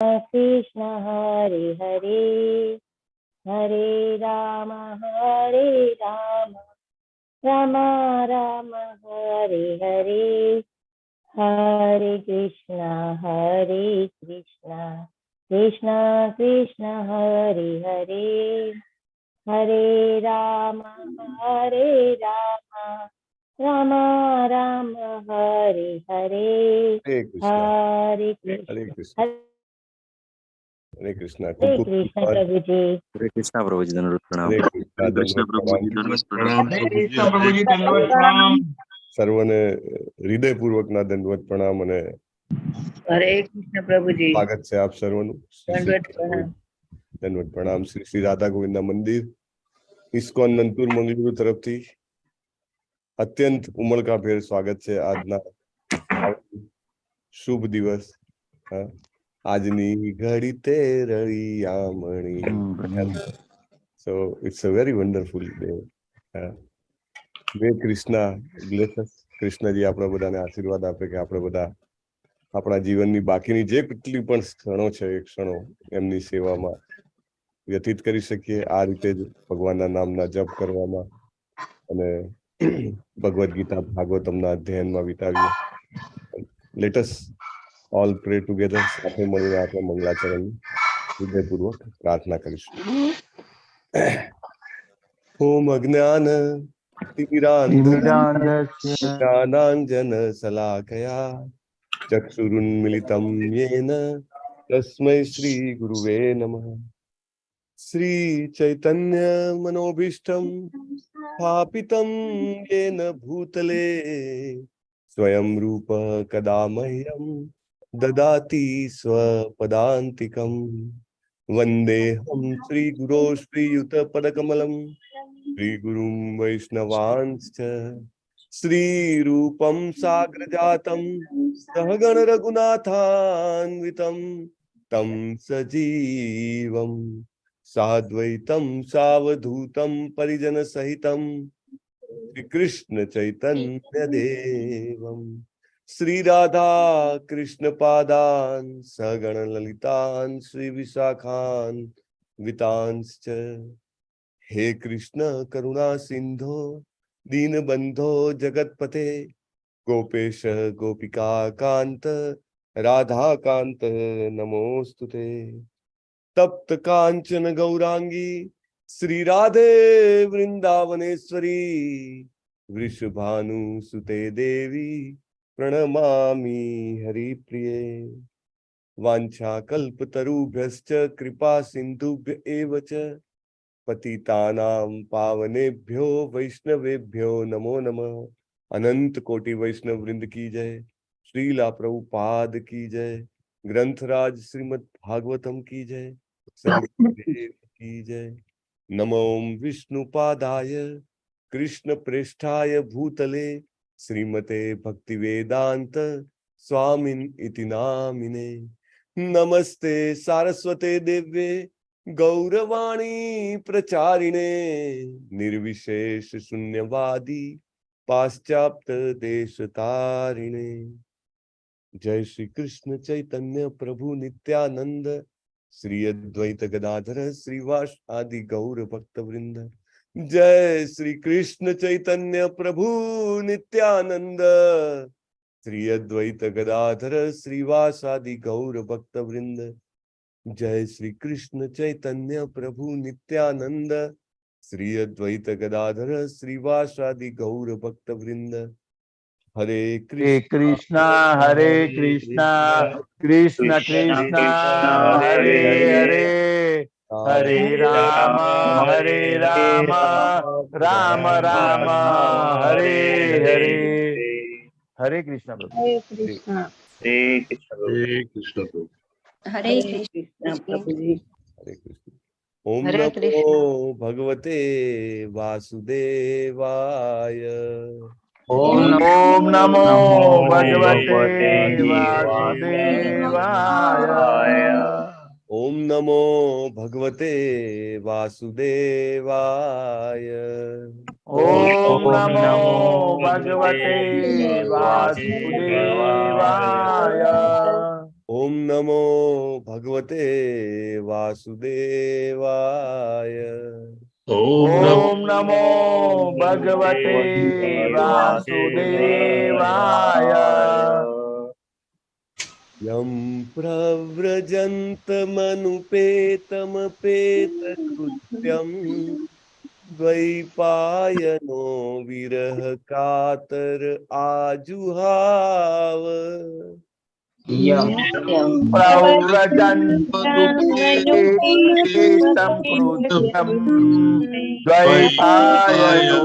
कृष्ण हरे हरे, हरे राम राम राम हरे हरे, हरे कृष्ण कृष्ण कृष्ण हरे हरे, हरे राम राम राम हरे हरे, हरे कृष्णा हरे हरे कृष्ण कृष्णा हरे कृष्णा। हरे कृष्ण प्रभु जी। हरे कृष्णा प्रभु जी, धन्यवाद प्रणाम। हरे कृष्णा हरे कृष्णा दंडवत प्रभु जी, प्रणाम। धन्यवाद प्रणाम। हरे कृष्ण प्रभु जी, दंडवत प्रणाम। सर्वने हृदयपूर्वकના દંડવત પ્રણામ અને हरे कृष्ण प्रभु जी, સ્વાગત છે આપ સર્વનું। दंडवत प्रणाम। દંડવત પ્રણામ। શ્રી શ્રી રાધા ગોવિંદના મંદિર ઇસ્કોન નંતુર મંગલુરુ તરફથી અત્યંત ઉમળકાભેર સ્વાગત છે આજના શુભ દિવસ। આજની ઘડી તે રળિયામણી। So it's a very wonderful day. May Krishna bless us. Krishnaji આપણા બધાને આશીર્વાદ આપે કે આપણે બધા આપણા જીવનની બાકીની જે કેટલી પણ ક્ષણો છે એ ક્ષણો એમની સેવામાં વ્યતીત કરી શકીએ। આ રીતે જ ભગવાનના નામના જપ કરવામાં અને ભગવદ્ ગીતા ભાગવતમના અધ્યયનમાં વિતાવીએ। લેટ અસ ઓલ પ્રે ટુગેધર। સાથે મળીને આપણે મંગલાચરણ હૃદયપૂર્વક પ્રાર્થના કરીશું। ઓમ અજ્ઞાન ज्ञानाञ्जन शलाकया चक्षुरुन्मिलितं येन तस्मै श्री गुरुवे नमः। श्री चैतन्य मनोभीष्टं स्थापितं येन भूतले स्वयं रूप कदा मह्यं ददाति स्वपदान्तिकं। वन्देऽहं श्रीगुरो श्रीयुतपदकमलं श्रीगुरुं वैष्णवांश्च श्रीरूपं साग्रजातं सहगण रघुनाथान्वितं तं सजीवं साद्वैतं सावधूतं परिजनसहितं श्रीकृष्ण चैतन्य देवं श्रीराधा कृष्ण पादान् सहगण ललितान् श्रीविशाखान् वितांश्च। हे कृष्ण करुणा सिंधो दीनबंधो जगतपते गोपेश गोपिका कांत राधा कांत नमोस्तुते। तप्त कांचन गौरांगी श्री राधे वृंदावनेश्वरी वृषभानुसुते देवी प्रणमामि हरिप्रिये। वाञ्छाकल्पतरुभ्यश्च कृपा सिन्धुभ्य एव च पतितानां पावनेभ्यो वैष्णवेभ्यो नमो नमः। अनंत कोटि वैष्णव वृंद की जय। श्रीला प्रभुपाद की जय। ग्रंथराज श्रीमद् भागवतम की जय। सद्गुरुदेव की जय। नमो विष्णुपादाय कृष्ण प्रेष्ठाय भूतले श्रीमते भक्तिवेदांत स्वामिन इति नामिने। नमस्ते सारस्वते देव्ये गौरवाणी प्रचारिणे निर्विशेष शून्यवादी पाश्चात्य देश तारिणे। जय श्री कृष्ण चैतन्य प्रभु नित्यानंद श्री अद्वैत गदाधर श्रीवास आदि गौर भक्त वृंद। जय श्री कृष्ण चैतन्य प्रभु नित्यानंद श्री अद्वैत गदाधर श्रीवास आदि गौर भक्त वृंद। जय श्री कृष्ण चैतन्य प्रभु नित्यानंद श्री अद्वैत गदाधर श्रीवासादि गौर भक्त वृंद। हरे कृष्णा हरे कृष्णा कृष्ण कृष्णा हरे हरे, हरे राम राम राम हरे हरे। हरे कृष्णा प्रभु। हरे कृष्ण। हरे कृष्ण प्रभु। हरे कृष्ण प्रभु जी। हरे कृष्ण। ओम हरे नमो कृष्ण। भगवते वासुदेवाय। ओम नमो भगवते वासुदेवाय। ओम नमो भगवते वासुदेवाय। ओम नमो भगवते वासुदेवाय। ઓમ નમો ભગવતે વાસુદેવાય. ઓમ નમો ભગવતે વાસુદેવાય. યમ પ્રવ્રજन्तमनुपेतमपेतकृत्यम् દ્વૈપાયનો વિરહ કાતર આજુહાવ. પ્રવ્રજન્તુપેતમ કૃત્યમ દ્વૈપાયનો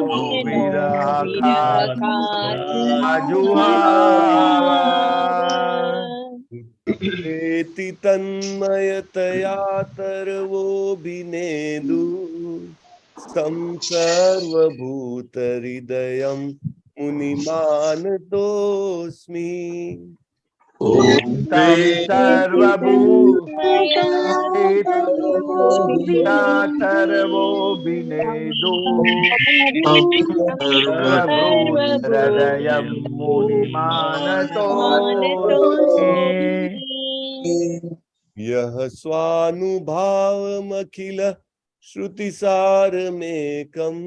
વિરહાજુહાવ. એતિ તન્મયતયા તર્વોభిનેદુ સમ સર્વભૂતહૃદયં મુનિમાનતોસ્મિ. સર્વભૂતર્વોభిનેદો સર્વભૂતહૃદયં મુનિમાનતોસ્મિ. યહ સ્વાનુભાવમખિલ શ્રુતિસારમેકં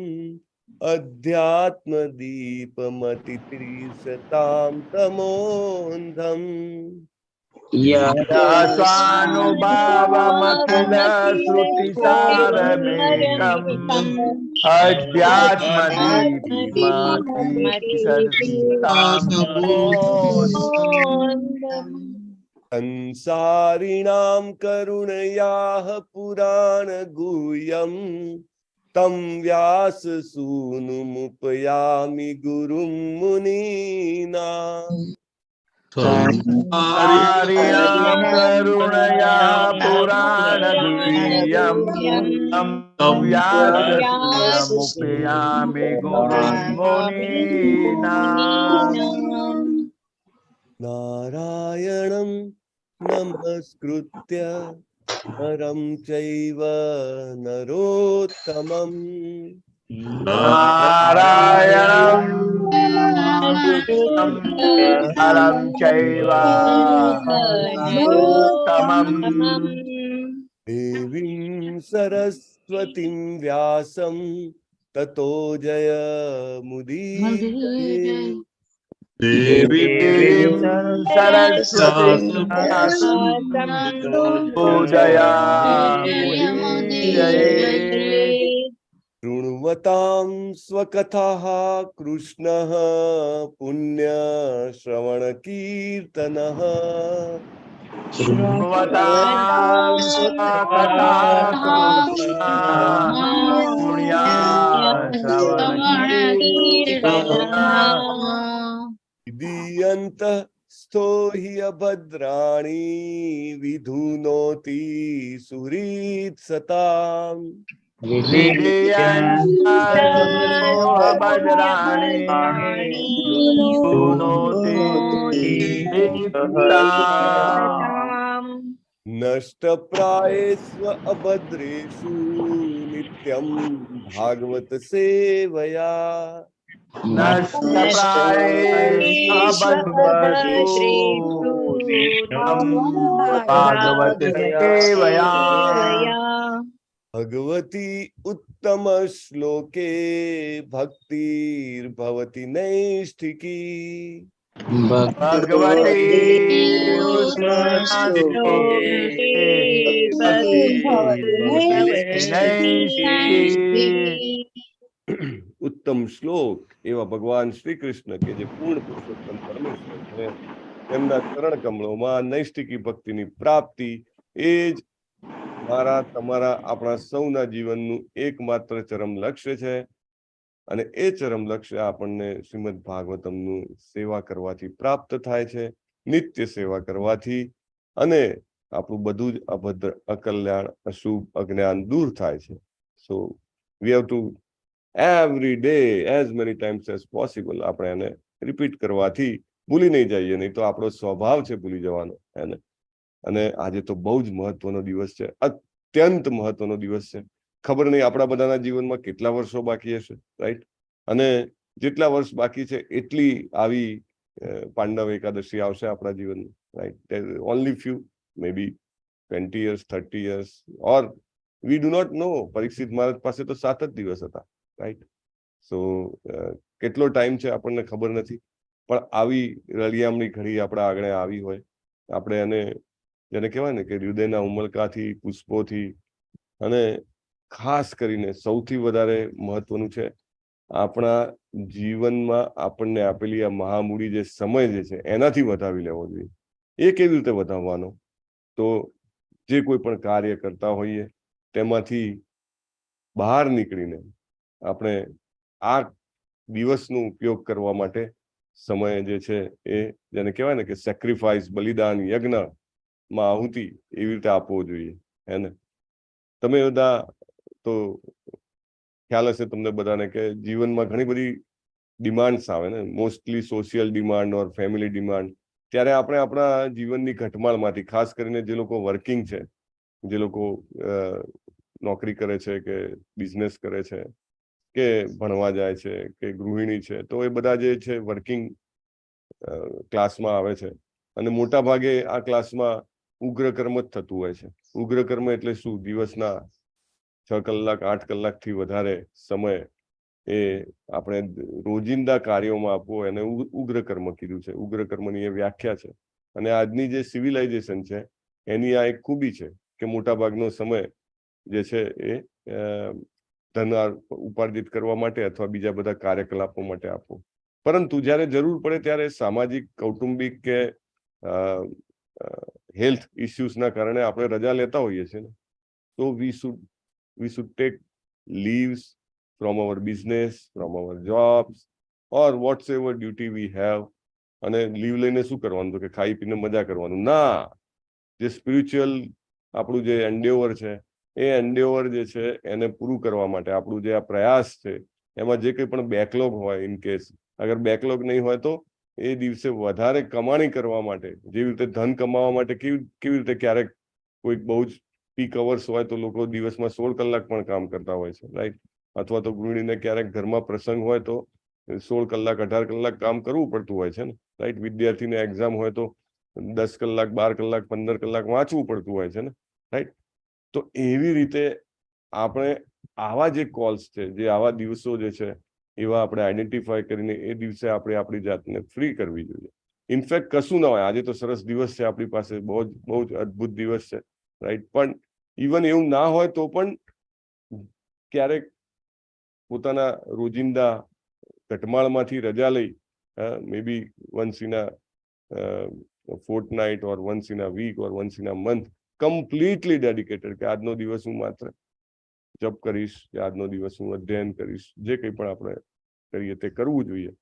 અધ્યાત્મદીપમતિત્રિશતાં તમોંધમ. સ્વાનુભાવમખિલ શ્રુતિસારમેકં અધ્યાત્મદીપમતિસંતામોંધમ. સંસારિણાં કરુણયાઃ પુરાણ ગુહ્યં તમ વ્યાસસૂનુમુપયામિ ગુરું મુનીનાં. સંસારિણાં કરુણયા પુરાણગુહ્યં તમ વ્યાસસૂનમુપયામિ ગુરું મુનીનાં. નારાયણં નમસ્કૃત્ય નરં ચૈવ નરોત્તમં. નારાયણં નરં ચૈવ નરોત્તમં. દેવીં સરસ્વતીં વ્યાસં તતો જયમુદીરયે. દેવીં સરસ્વતીં વ્યાસં પૂજયામુદીરયે. શૃણ્વતાં સ્વકથાઃ કૃષ્ણઃ પુણ્યશ્રવણકીર્તનઃ. શૃણ્વતાં સ્વકથા કૃષ્ણ પુણ્યશ્રવણકીર્તનઃ. વિદીયन्तઃ સ્થો હિ અભદ્રાણિ વિધુનોતિ સુહૃત્સતાम्. ભદ્રાણી ગુણોતે નષ્ટપ્રાયેષ્વ અભદ્રેષુ નિત્યં ભાગવત સેવયા. ભાગવત સેવયા. ભગવતી ઉત્તમ શ્લોકે ભક્તિર્ભવતી નૈષ્ઠિકી. ભગવતી ઉત્તમ શ્લોક એવા ભગવાન શ્રી કૃષ્ણ કે જે પૂર્ણ પુરુષોત્તમ પરમેશ્વર છે, તેમના ચરણ કમળોમાં નૈષ્ઠિકી ભક્તિની પ્રાપ્તિ એ જ મારા તમારા આપણા સૌના જીવનનું એકમાત્ર ચરમ લક્ષ્ય છે. અને એ ચરમ લક્ષ્ય આપણને શ્રીમદ ભાગવતમનું સેવા કરવાથી પ્રાપ્ત થાય છે, નિત્ય સેવા કરવાથી. અને આપણું બધું જ અભદ્ર, અકલ્યાણ, અશુભ, અજ્ઞાન દૂર થાય છે. So we have to every day as many times as possible આપણે એને રિપીટ કરવાથી ભૂલી નહીં જઈએ. નહીં તો આપણો સ્વભાવ છે ભૂલી જવાનો એને. અને આજે તો બહુ જ મહત્વનો દિવસ છે, અત્યંત મહત્વનો દિવસ છે. ખબર નહીં આપણા બધાના જીવનમાં કેટલા વર્ષો બાકી હશે, રાઈટ? અને જેટલા વર્ષ બાકી છે એટલી આવી પાંડવ એકાદશી આવશે આપણા જીવનમાં, right? There are only few, maybe 20 years, 30 years, or we do not know. Parikshit મહારાજ પાસે તો 7 જ દિવસ હતા, right? So કેટલો ટાઈમ છે આપણને ખબર નથી, પણ આવી રળિયામણી ઘડી આપણા આગળ આવી હોય, આપણે એને જેને કહેવાય ને કે હૃદયના ઉમળકાથી, પુષ્પોથી, અને ખાસ કરીને સૌથી વધારે મહત્વનું છે આપણા જીવનમાં આપણને આપેલી આ મહામૂડી જે સમય જે છે એનાથી વધાવી લેવો જોઈએ. એ કેવી રીતે વધાવવાનો? તો જે કોઈ પણ કાર્ય કરતા હોઈએ તેમાંથી બહાર નીકળીને આપણે આ દિવસનો ઉપયોગ કરવા માટે સમય જે છે એ જેને કહેવાય ને કે સેક્રિફાઈસ, બલિદાન, યજ્ઞમાં આહુતિ એવી રીતે આપવો જોઈએ, હે ને? તમે બધા તો ખ્યાલ હશે તમને બધાને કે જીવનમાં ઘણી બધી ડિમાન્ડ્સ આવે ને, મોસ્ટલી સોશિયલ ડિમાન્ડ ઓર ફેમિલી ડિમાન્ડ. ત્યારે આપણે આપણા જીવનની ઘટમાળમાંથી, ખાસ કરીને જે લોકો વર્કિંગ છે, જે લોકો નોકરી કરે છે કે બિઝનેસ કરે છે કે ભણવા જાય છે કે ગૃહિણી છે, તો એ બધા જે છે વર્કિંગ ક્લાસમાં આવે છે. અને મોટા ભાગે આ ક્લાસમાં ઉગ્ર કર્મ જ થતું હોય છે. ઉગ્ર કર્મ એટલે શું? દિવસના 6 કલાક 8 કલાકથી વધારે સમય એ આપણે રોજિંદા કાર્યોમાં આપવો, એને ઉગ્ર કર્મ કીધું છે. ઉગ્ર કર્મની એ વ્યાખ્યા છે. અને આજની જે સિવિલાઇઝેશન છે એની આ એક ખૂબી છે કે મોટા ભાગનો સમય જે છે એ ધન ઉપાર્જિત કરવા માટે અથવા બીજા બધા કાર્યકલાપો માટે આપવો. પરંતુ જ્યારે જરૂર પડે ત્યારે સામાજિક, કૌટુંબિક કે હેલ્થ ઇસ્યુઝના કારણે આપણે રજા લેતા હોઈએ છીએ ને, તો we should take leaves from our business, from our jobs or whatsoever duty we have. અને લીવ લઈને શું કરવાનું? તો કે ખાઈ પીને મજા કરવાનું? ના, જે સ્પિરિચ્યુઅલ આપણું જે એન્ડેવર છે એ એન્ડેવર જે છે એને પૂરું કરવા માટે આપણું જે આ પ્રયાસ છે એમાં જે કંઈ પણ બેકલોગ હોય, ઇન કેસ અગર બેકલોગ નહીં હોય તો એ દિવસે વધારે કમાણી કરવા માટે, જેવી રીતે ધન કમાવા માટે કેવી રીતે ક્યારેક કોઈક બહુ જ પીક અવર્સ હોય તો લોકો દિવસમાં 16 કલાક પણ કામ કરતા હોય છે, રાઈટ? અથવા તો ગૃહિણીને ક્યારેક ઘરમાં પ્રસંગ હોય તો 16 કલાક 18 કલાક કામ કરવું પડતું હોય છે ને, રાઈટ? વિદ્યાર્થીને એક્ઝામ હોય તો 10 કલાક 12 કલાક 15 કલાક વાંચવું પડતું હોય છે ને, રાઈટ? તો એવી રીતે આપણે આવા જે કોલ્સ છે, જે આવા દિવસો જે છે એવા આપણે આઈડેન્ટિફાય કરીને એ દિવસે આપણે આપણી જાતને ફ્રી કરવી જોઈએ. ઇનફેક્ટ કશું ના હોય, આજે તો સરસ દિવસ છે આપણી પાસે, બહુ જ અદ્ભુત દિવસ છે, રાઈટ? પણ ઇવન એવું ના હોય તો પણ ક્યારેક પોતાના રોજિંદા ઘટમાળમાંથી રજા લઈ, may be once in a fortnight or once in a week or once in a month, completely dedicated કે આજનો દિવસ હું માત્ર જપ કરીશ, કે આજનો દિવસ હું અધ્યયન કરીશ, જે કંઈ પણ આપણે કરીએ તે કરવું જોઈએ.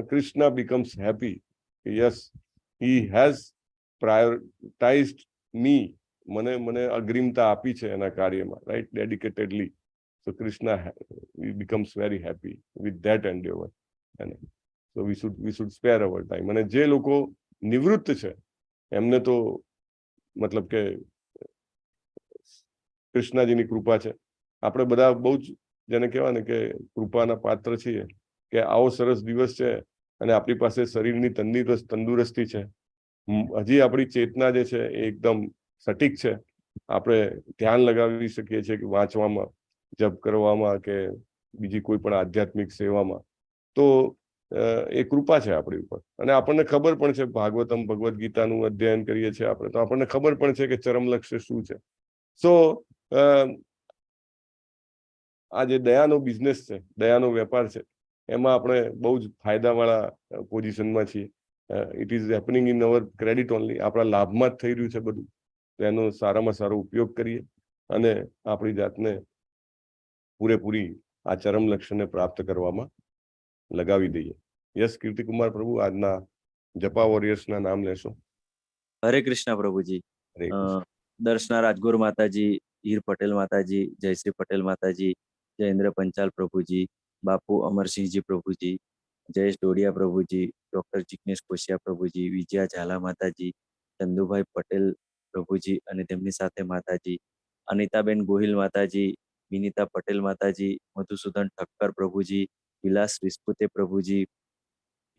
Krishna becomes happy. Yes, he has prioritized me. મને અગ્રિમતા આપી છે એના કાર્યમાં, right? Dedicatedly. So Krishna becomes very happy with that endeavor. And so we should spare our time. અને જે લોકો નિવૃત્ત છે એમને તો મતલબ કે કૃષ્ણજીની કૃપા છે. આપણે બધા બહુ જ જેને કહેવાય ને કે કૃપાના પાત્ર છીએ કે આવો સરસ દિવસ છે અને આપણી પાસે શરીરની તંદુરસ્તી છે, હજી આપણી ચેતના જે છે એ એકદમ સટીક છે, આપણે ધ્યાન લગાવી શકીએ છીએ કે વાંચવામાં, જપ કરવામાં કે બીજી કોઈ પણ આધ્યાત્મિક સેવામાં. તો એ કૃપા છે આપણી ઉપર. અને આપણને ખબર પણ છે, ભાગવતમ, ભગવદ્ ગીતાનું અધ્યયન કરીએ છીએ આપણે, તો આપણને ખબર પણ છે કે ચરમ લક્ષ્ય શું છે. સો આ જે દયાનો બિઝનેસ છે, દયાનો વેપાર છે, એમાં આપણે બહુ જ ફાયદાવાળા પોઝિશનમાં છીએ. It is happening in our credit only. આપણા લાભમાં જ થઈ રહ્યું છે બધું. તો એનો સારામાં સારો ઉપયોગ કરીએ અને આપણી જાતને પૂરેપૂરી આ ચરમ લક્ષ્યને પ્રાપ્ત કરવામાં લગાવી દઈએ. યસ કીર્તિકુમાર પ્રભુ, આજના જપા વોરિયર્સના નામ લેશો. હરે કૃષ્ણ પ્રભુજી. દર્શના રાજગોર માતાજી, હીર પટેલ માતાજી, જયશ્રી પટેલ માતાજી, જયેન્દ્ર પંચાલ પ્રભુજી, બાપુ અમરસિંહજી પ્રભુજી, જયેશ ડોડિયા પ્રભુજી, ડોક્ટર જિગ્નેશ કોશિયા પ્રભુજી, વિજયા ઝાલા માતાજી, ચંદુભાઈ પટેલ પ્રભુજી અને તેમની સાથે માતાજી, અનિતાબેન ગોહિલ માતાજી, વિનીતા પટેલ માતાજી, મધુસૂદન ઠક્કર પ્રભુજી, વિલાસ વિસ્પુતે પ્રભુજી,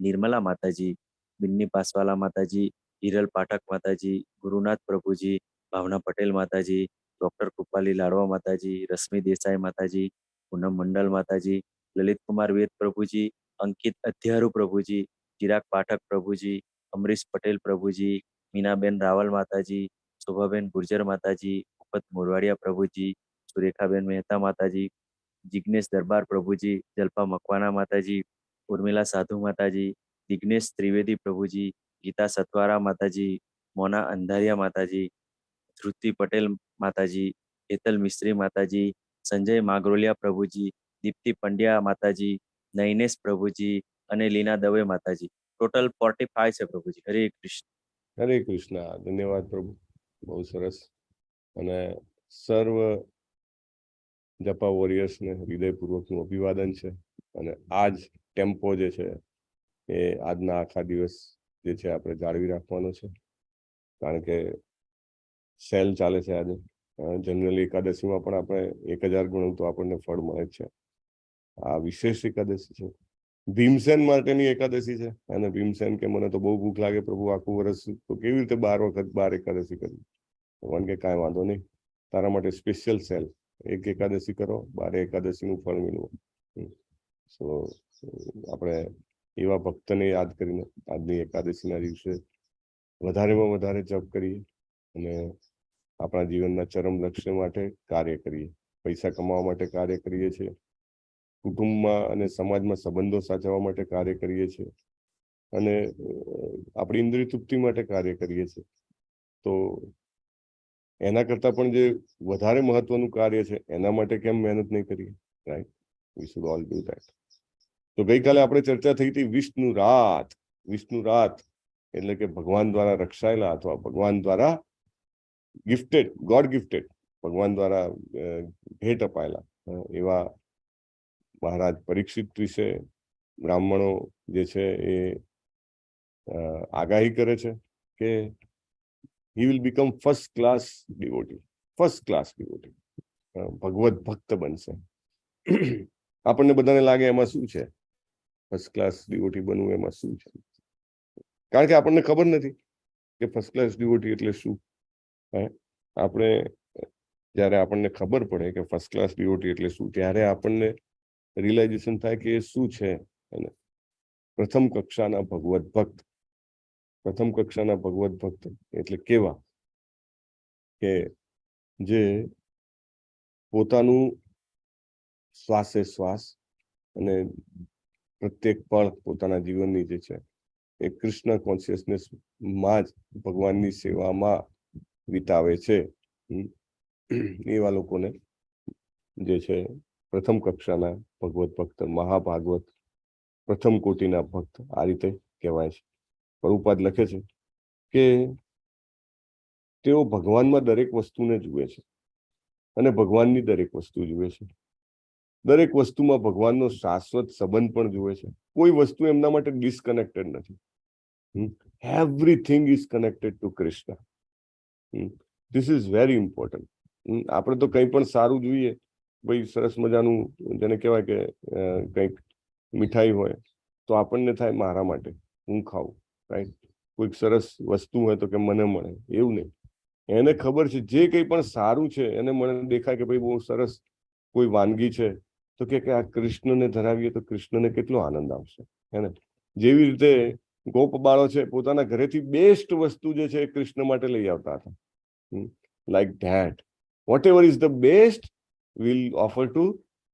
નિર્મલા માતાજી, બિન્ની પાસવાલા માતાજી, હિરલ પાઠક માતાજી, ગુરુનાથ પ્રભુજી, ભાવના પટેલ માતાજી, ડોક્ટર કૃપાલી લાડવા માતાજી, રશ્મિ દેસાઈ માતાજી, પૂનમ મંડલ માતાજી, લલિત કુમાર વેદ પ્રભુજી, અંકિત અધ્યારુ પ્રભુજી, ચિરાગ પાઠક પ્રભુજી, અમરીશ પટેલ પ્રભુજી, મીનાબેન રાવલ માતાજી, શોભાબેન ગુર્જર માતાજી, ઉપત મોરવાડિયા પ્રભુજી, સુરેખાબેન મહેતા માતાજી, જિગ્નેશ દરબાર પ્રભુજી, જલ્પા મકવાના માતાજી, ઉર્મિલા સાધુ માતાજી, દિગ્નેશ ત્રિવેદી પ્રભુજી, ગીતા સતવારા માતાજી, મોના અંધારિયા માતાજી, ધ્રુતિ પટેલ માતાજી, હેતલ મિસ્ત્રી માતાજી, સંજય માગરોલિયા પ્રભુજી, દીપ્તિ પંડ્યા માતાજી, નૈનેશ પ્રભુજી અને લીના દવે માતાજી. ટોટલ 45 છે પ્રભુજી. હરે કૃષ્ણ. હરે કૃષ્ણ. ધન્યવાદ પ્રભુ, બહુ સરસ. અને સર્વ જપા વોરિયર્સને હૃદયપૂર્વકનું અભિવાદન છે. અને આ જ ટેમ્પો જે છે એ આજના આખા દિવસ જે છે આપણે જાળવી રાખવાનો છે, કારણ કે સેલ ચાલે છે આજે. જનરલી એકાદશીમાં પણ આપણે 1000 ગણું તો આપણને ફળ મળે જ છે. આ વિશેષ એકાદશી છે, ભીમસેન માટેની એકાદશી છે. અને ભીમસેન કે મને તો બહુ ભૂખ લાગે પ્રભુ, આખું વર્ષ તો કેવી રીતે 12 વખત 12 એકાદશી કરવી? ભગવાન કે કાંઈ વાંધો નહીં, તારા માટે સ્પેશિયલ સેલ, એક એકાદશી કરો, 12 એકાદશીનું ફળ મેળવો. સો આપણે એવા ભક્તને યાદ કરીને આજની એકાદશીના દિવસે વધારેમાં વધારે જપ કરીએ અને આપણા જીવનના ચરમ લક્ષ્ય માટે કાર્ય કરીએ. પૈસા કમાવા માટે કાર્ય કરીએ છીએ, કુટુંબમાં અને સમાજમાં સંબંધો સાચવવા માટે કાર્ય કરીએ છીએ, અને આપણી ઇન્દ્રિય તૃપ્તિ માટે કાર્ય કરીએ છીએ. તો એના કરતાં પણ જે વધારે મહત્વનું કાર્ય છે એના માટે કેમ મહેનત નહીં કરીએ? Right, V should all do that. તો ગઈકાલે આપણે ચર્ચા થઈ હતી વિષ્ણુ રાત. વિષ્ણુ રાત એટલે કે ભગવાન દ્વારા રક્ષાયેલા અથવા ભગવાન દ્વારા ગિફ્ટેડ, ગોડ ગિફ્ટેડ, ભગવાન દ્વારા ભેટ અપાયેલા એવા મહારાજ પરીક્ષિત વિશે બ્રાહ્મણો જે છે એ આગાહી કરે છે કે he will become first class devotee, ભગવત ભક્ત બનશે. આપણને બધાને લાગે એમાં શું છે, ફર્સ્ટ ક્લાસ ડિવોટી બનવું એમાં શું છે? કારણ કે આપણને ખબર નથી કે ફર્સ્ટ ક્લાસ ડિવોટી એટલે શું. આપણે જ્યારે આપણને ખબર પડે કે ફર્સ્ટ ક્લાસ ડિવોટી એટલે શું, ત્યારે આપણને રિયલાઇઝેશન થાય કે એ શું છે. પ્રથમ કક્ષાના ભગવત ભક્ત. પ્રથમ કક્ષાના ભગવત ભક્ત એટલે કેવા કે જે પોતાનું શ્વાસે શ્વાસ અને પ્રત્યેક પળ પોતાના જીવનની જે છે એ કૃષ્ણ કોન્શિયસનેસ માં જ ભગવાનની સેવામાં વિતાવે છે. એવા લોકોને જે છે પ્રથમ કક્ષાના ભગવત ભક્ત, મહાભાગવત પ્રથમ કોટીના ભક્ત આ રીતે કહેવાય છે. પ્રભુપાદ લખે છે કે તેઓ ભગવાનમાં દરેક વસ્તુને જુએ છે અને ભગવાનની દરેક વસ્તુ જુએ છે. દરેક વસ્તુમાં ભગવાનનો શાશ્વત સંબંધ પણ જુએ છે. કોઈ વસ્તુ એમના માટે ડિસ્કનેક્ટેડ નથી. Everything is connected two Krishna. This is very important. આપણે તો કંઈ પણ સારું જોઈએ, ભાઈ સરસ મજાનું જેને કહેવાય કે કંઈક મીઠાઈ હોય તો આપણને થાય મારા માટે હું ખાઉં, રાઈટ. કોઈક સરસ વસ્તુ હોય તો કે મને મળે, એવું નહીં. એને ખબર છે જે કંઈ પણ સારું છે એને મને દેખાય કે ભાઈ બહુ સરસ કોઈ વાનગી છે તો કે આ કૃષ્ણને ધરાવીએ તો કૃષ્ણને કેટલો આનંદ આવશે, હે ને. જેવી રીતે ગોપ બાળો છે પોતાના ઘરેથી બેસ્ટ વસ્તુ જે છે એ કૃષ્ણ માટે લઈ આવતા હતા. Like that vote ever is the best will offer to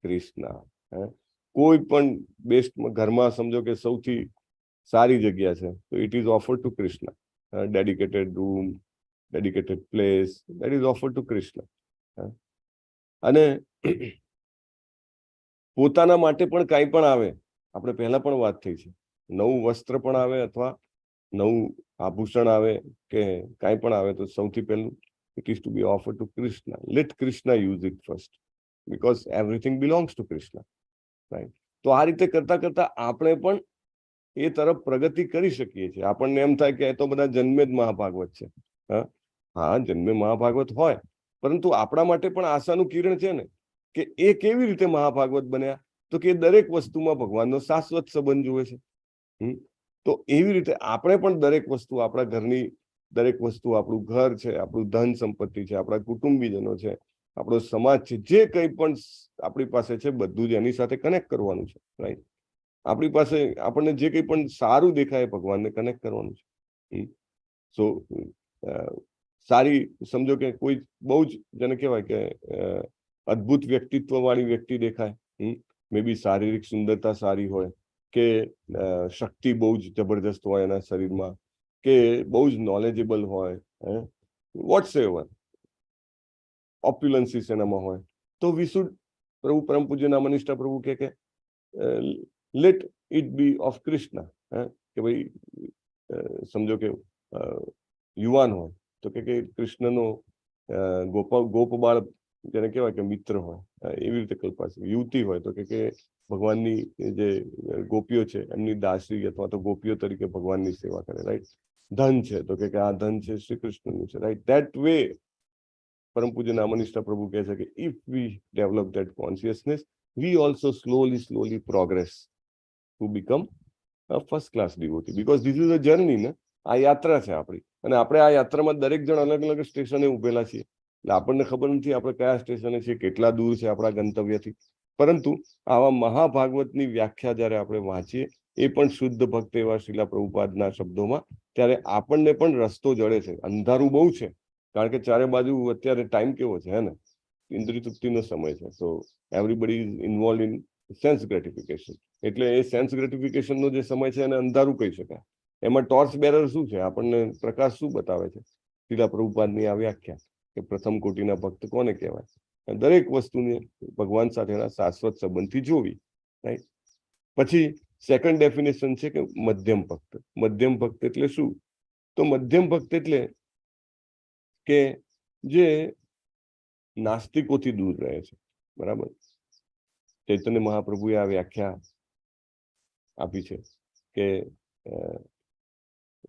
Krishna. કોઈ પણ બેસ્ટ ઘરમાં સમજો કે સૌથી સારી જગ્યા છે તો it is offer to Krishna. Dedicated room, dedicated place, that is offer to Krishna. અને પોતાના માટે પણ કાંઈ પણ આવે, આપણે પહેલા પણ વાત થઈ છે, નવું વસ્ત્ર પણ આવે અથવા નવું આભૂષણ આવે કે કાંઈ પણ આવે તો સૌથી પહેલું it is to be offer to Krishna. Let Krishna use it first, because everything belongs to Krishna, right. તો આ રીતે કરતા કરતા આપણે પણ એ તરફ પ્રગતિ કરી શકીએ છીએ. આપણને એમ થાય કે એ તો બધા જન્મે જ મહાભાગવત છે. હા, જન્મે મહાભાગવત હોય, પરંતુ આપણા માટે પણ આશાનું કિરણ છે ને કે એ કેવી રીતે મહાભાગવત બન્યા, તો કે દરેક વસ્તુમાં ભગવાનનો શાશ્વત સંબંધ જુએ છે. તો એવી રીતે આપણે પણ દરેક વસ્તુ આપણા ઘરની દરેક વસ્તુ, આપણું ઘર છે, આપણું ધન સંપત્તિ છે, આપણા કુટુંબીજનો છે, આપણો સમાજ છે, જે કંઈ પણ આપણી પાસે છે બધું જ એની સાથે કનેક્ટ કરવાનું છે, રાઈટ? આપણી પાસે આપણને જે કંઈ પણ સારું દેખાય ભગવાનને કનેક્ટ કરવાનું છે. સો સારી, સમજો કે કોઈ બહુ જ જેને કહેવાય કે અદ્ભુત વ્યક્તિત્વ વાળી વ્યક્તિ દેખાય, મે બી શારીરિક સુંદરતા સારી હોય, કે શક્તિ બહુ જ જબરદસ્ત હોય એના શરીરમાં, કે બહુ જ નોલેજેબલ હોય, વોટ્સ એવર ઓપ્યુલન્સીસ એનામાં હોય, તો વી શુડ, પ્રભુ પરમ પૂજ્ય નામનિષ્ઠા પ્રભુ કે let it be of Krishna. કે ભાઈ સમજો કે યુવાન હોય તો કે કૃષ્ણનો ગોપબાળ જેને કહેવાય કે મિત્ર હોય, એવી રીતે કલ્પના છે. યુવતી હોય તો કે ભગવાનની જે ગોપીઓ છે એમની દાસી અથવા તો ગોપીઓ તરીકે ભગવાનની સેવા કરે, રાઈટ? ધન છે તો કે આ ધન છે શ્રી કૃષ્ણનું છે, રાઈટ? ધેટ વે પરમ પૂજ્ય નામનિષ્ઠા પ્રભુ કહે છે કે if V develop that consciousness, we also slowly progress to become first class devotee, because this is a journey ને. આ યાત્રા છે આપણી, અને આપણે આ યાત્રામાં દરેક જણ અલગ અલગ સ્ટેશને ઉભેલા છીએ. એટલે આપણને ખબર નથી આપણે કયા સ્ટેશને છીએ, કેટલા દૂર છે આપણા ગંતવ્યથી. પરંતુ આવા મહાભાગવતની વ્યાખ્યા જ્યારે આપણે વાંચીએ, એ પણ શુદ્ધ ભક્ત એવા શ્રીલા પ્રભુપાદના શબ્દોમાં, ત્યારે આપણને પણ રસ્તો જડે છે. અંધારું બહુ છે, કારણ કે ચારે બાજુ અત્યારે ટાઈમ કેવો છે, હે ને? ઇન્દ્રિય તૃપ્તિનો સમય છે. So everybody is involve in sense gratification. એટલે એ સેન્સ ગ્રેટિફિકેશનનો જે સમય છે એને અંધારું કહી શકાય. એમાં ટોર્ચ બેરર શું છે? આપણને પ્રકાશ શું બતાવે છે? શ્રીલા પ્રભુપાદની આ વ્યાખ્યા કે પ્રથમ કોટીના ભક્ત કોને કહેવાય? દરેક વસ્તુને ભગવાન સાથેના શાશ્વત સંબંધથી જોવી, રાઈટ? પછી સેકન્ડ ડેફિનેશન છે કે મધ્યમ ભક્ત. મધ્યમ ભક્ત એટલે શું? તો મધ્યમ ભક્ત એટલે કે જે નાસ્તિકોથી દૂર રહે છે, બરાબર? ચૈતન્ય મહાપ્રભુએ આ વ્યાખ્યા આપી છે કે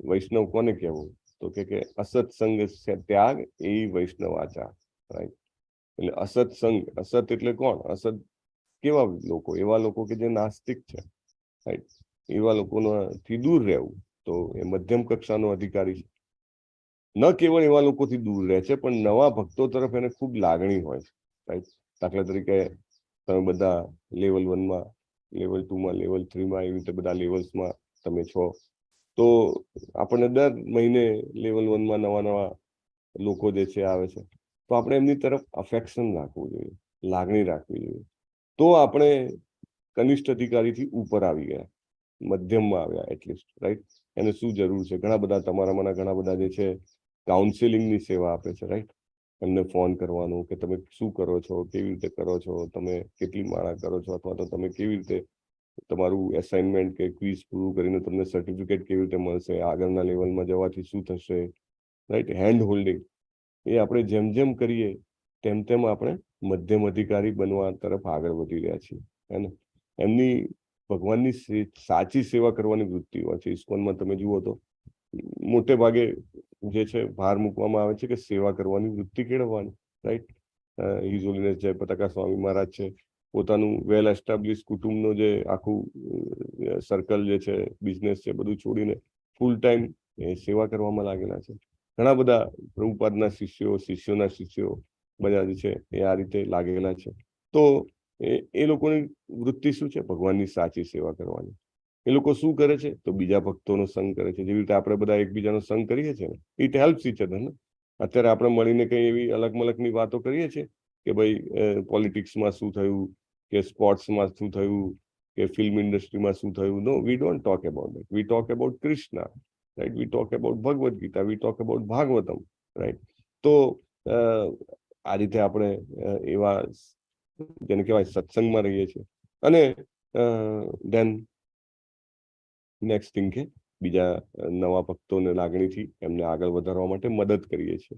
વૈષ્ણવ કોને કહેવું? તો કે અસત્સંગ ત્યાગ એ વૈષ્ણવ આચાર, રાઈટ? એટલે અસત્સંગ, અસત એટલે કોણ? અસત કેવા લોકો? એવા લોકો કે જે નાસ્તિક છે, રાઈટ? એવા લોકોથી દૂર રહેવું, તો એ મધ્યમ કક્ષાનો અધિકારી છે. ન કેવળ એવા લોકોથી દૂર રહે છે, પણ નવા ભક્તો તરફ એને ખૂબ લાગણી હોય છે, રાઈટ? દાખલા તરીકે તમે બધા લેવલ 1માં, લેવલ 2માં, લેવલ 3માં, એવી રીતે બધા લેવલ્સમાં તમે છો, તો આપણને દર મહિને લેવલ 1માં નવા લોકો જે છે આવે છે, તો આપણે એમની તરફ અફેક્શન રાખવું જોઈએ, લાગણી રાખવી જોઈએ. તો આપણે કનિષ્ઠ અધિકારીથી ઉપર આવી ગયા, મધ્યમમાં આવ્યા એટલીસ્ટ, રાઈટ? એને શું જરૂર છે? ઘણા બધા તમારામાંના ઘણા બધા જે છે કાઉન્સેલિંગની સેવા આપે છે, રાઈટ? એમને ફોન કરવાનું કે તમે શું કરો છો, કેવી રીતે કરો છો, તમે કેટલી માળા કરો છો, અથવા તો તમે કેવી રીતે તમારું એસાઇનમેન્ટ કે ક્વિઝ પૂરું કરીને તમને સર્ટિફિકેટ કેવી રીતે મળશે, આગળના લેવલમાં જવાથી શું થશે, રાઈટ? હેન્ડ હોલ્ડિંગ એ આપણે જેમ જેમ કરીએ તેમ તેમ આપણે મધ્યમ અધિકારી બનવા તરફ આગળ વધી રહ્યા છીએ, હે ને? એમની ભગવાનની સાચી સેવા કરવાની વૃત્તિ હોય છે. ઇસ્કોનમાં તમે જુઓ તો મોટે ભાગે જે છે ભાર મૂકવામાં આવે છે કે સેવા કરવાની વૃત્તિ કેળવવાની, રાઈટ? હિઝ હોલીનેસ જય પતાકા સ્વામી મહારાજ છે, પોતાનું વેલ એસ્ટાબ્લિશ કુટુંબનો જે આખું સર્કલ જે છે, બિઝનેસ છે, બધું છોડીને ફૂલ ટાઈમ સેવા કરવામાં લાગેલા છે. ઘણા બધા પ્રભુપાદના શિષ્યો, શિષ્યોના શિષ્યો બધા જે છે એ આ રીતે લાગેલા છે. તો એ લોકોની વૃત્તિ શું છે? ભગવાનની સાચી સેવા કરવાની. એ લોકો શું કરે છે? તો બીજા ભક્તોનો સંગ કરે છે. જેવી રીતે આપણે બધા એકબીજાનો સંગ કરીએ છીએ ને, ઇટ હેલ્પ્સ ઈચ અધર ને. અત્યારે આપણે મળીને કઈ એવી અલગ મલકની વાતો કરીએ છીએ કે ભાઈ પોલિટિક્સમાં શું થયું, કે સ્પોર્ટ્સમાં શું થયું, કે ફિલ્મ ઇન્ડસ્ટ્રીમાં શું થયું? No, we don't talk about it. We talk about Krishna, right? We talk about Bhagavad Gita, we talk about Bhagavatam, right? તો આ રીતે આપણે એવા જેને કહેવાય સત્સંગમાં રહીએ છીએ. અને ધેન નેક્સ્ટ થિંગ કે બીજા નવા ભક્તોને લાગણીથી એમને આગળ વધારવા માટે મદદ કરીએ છીએ.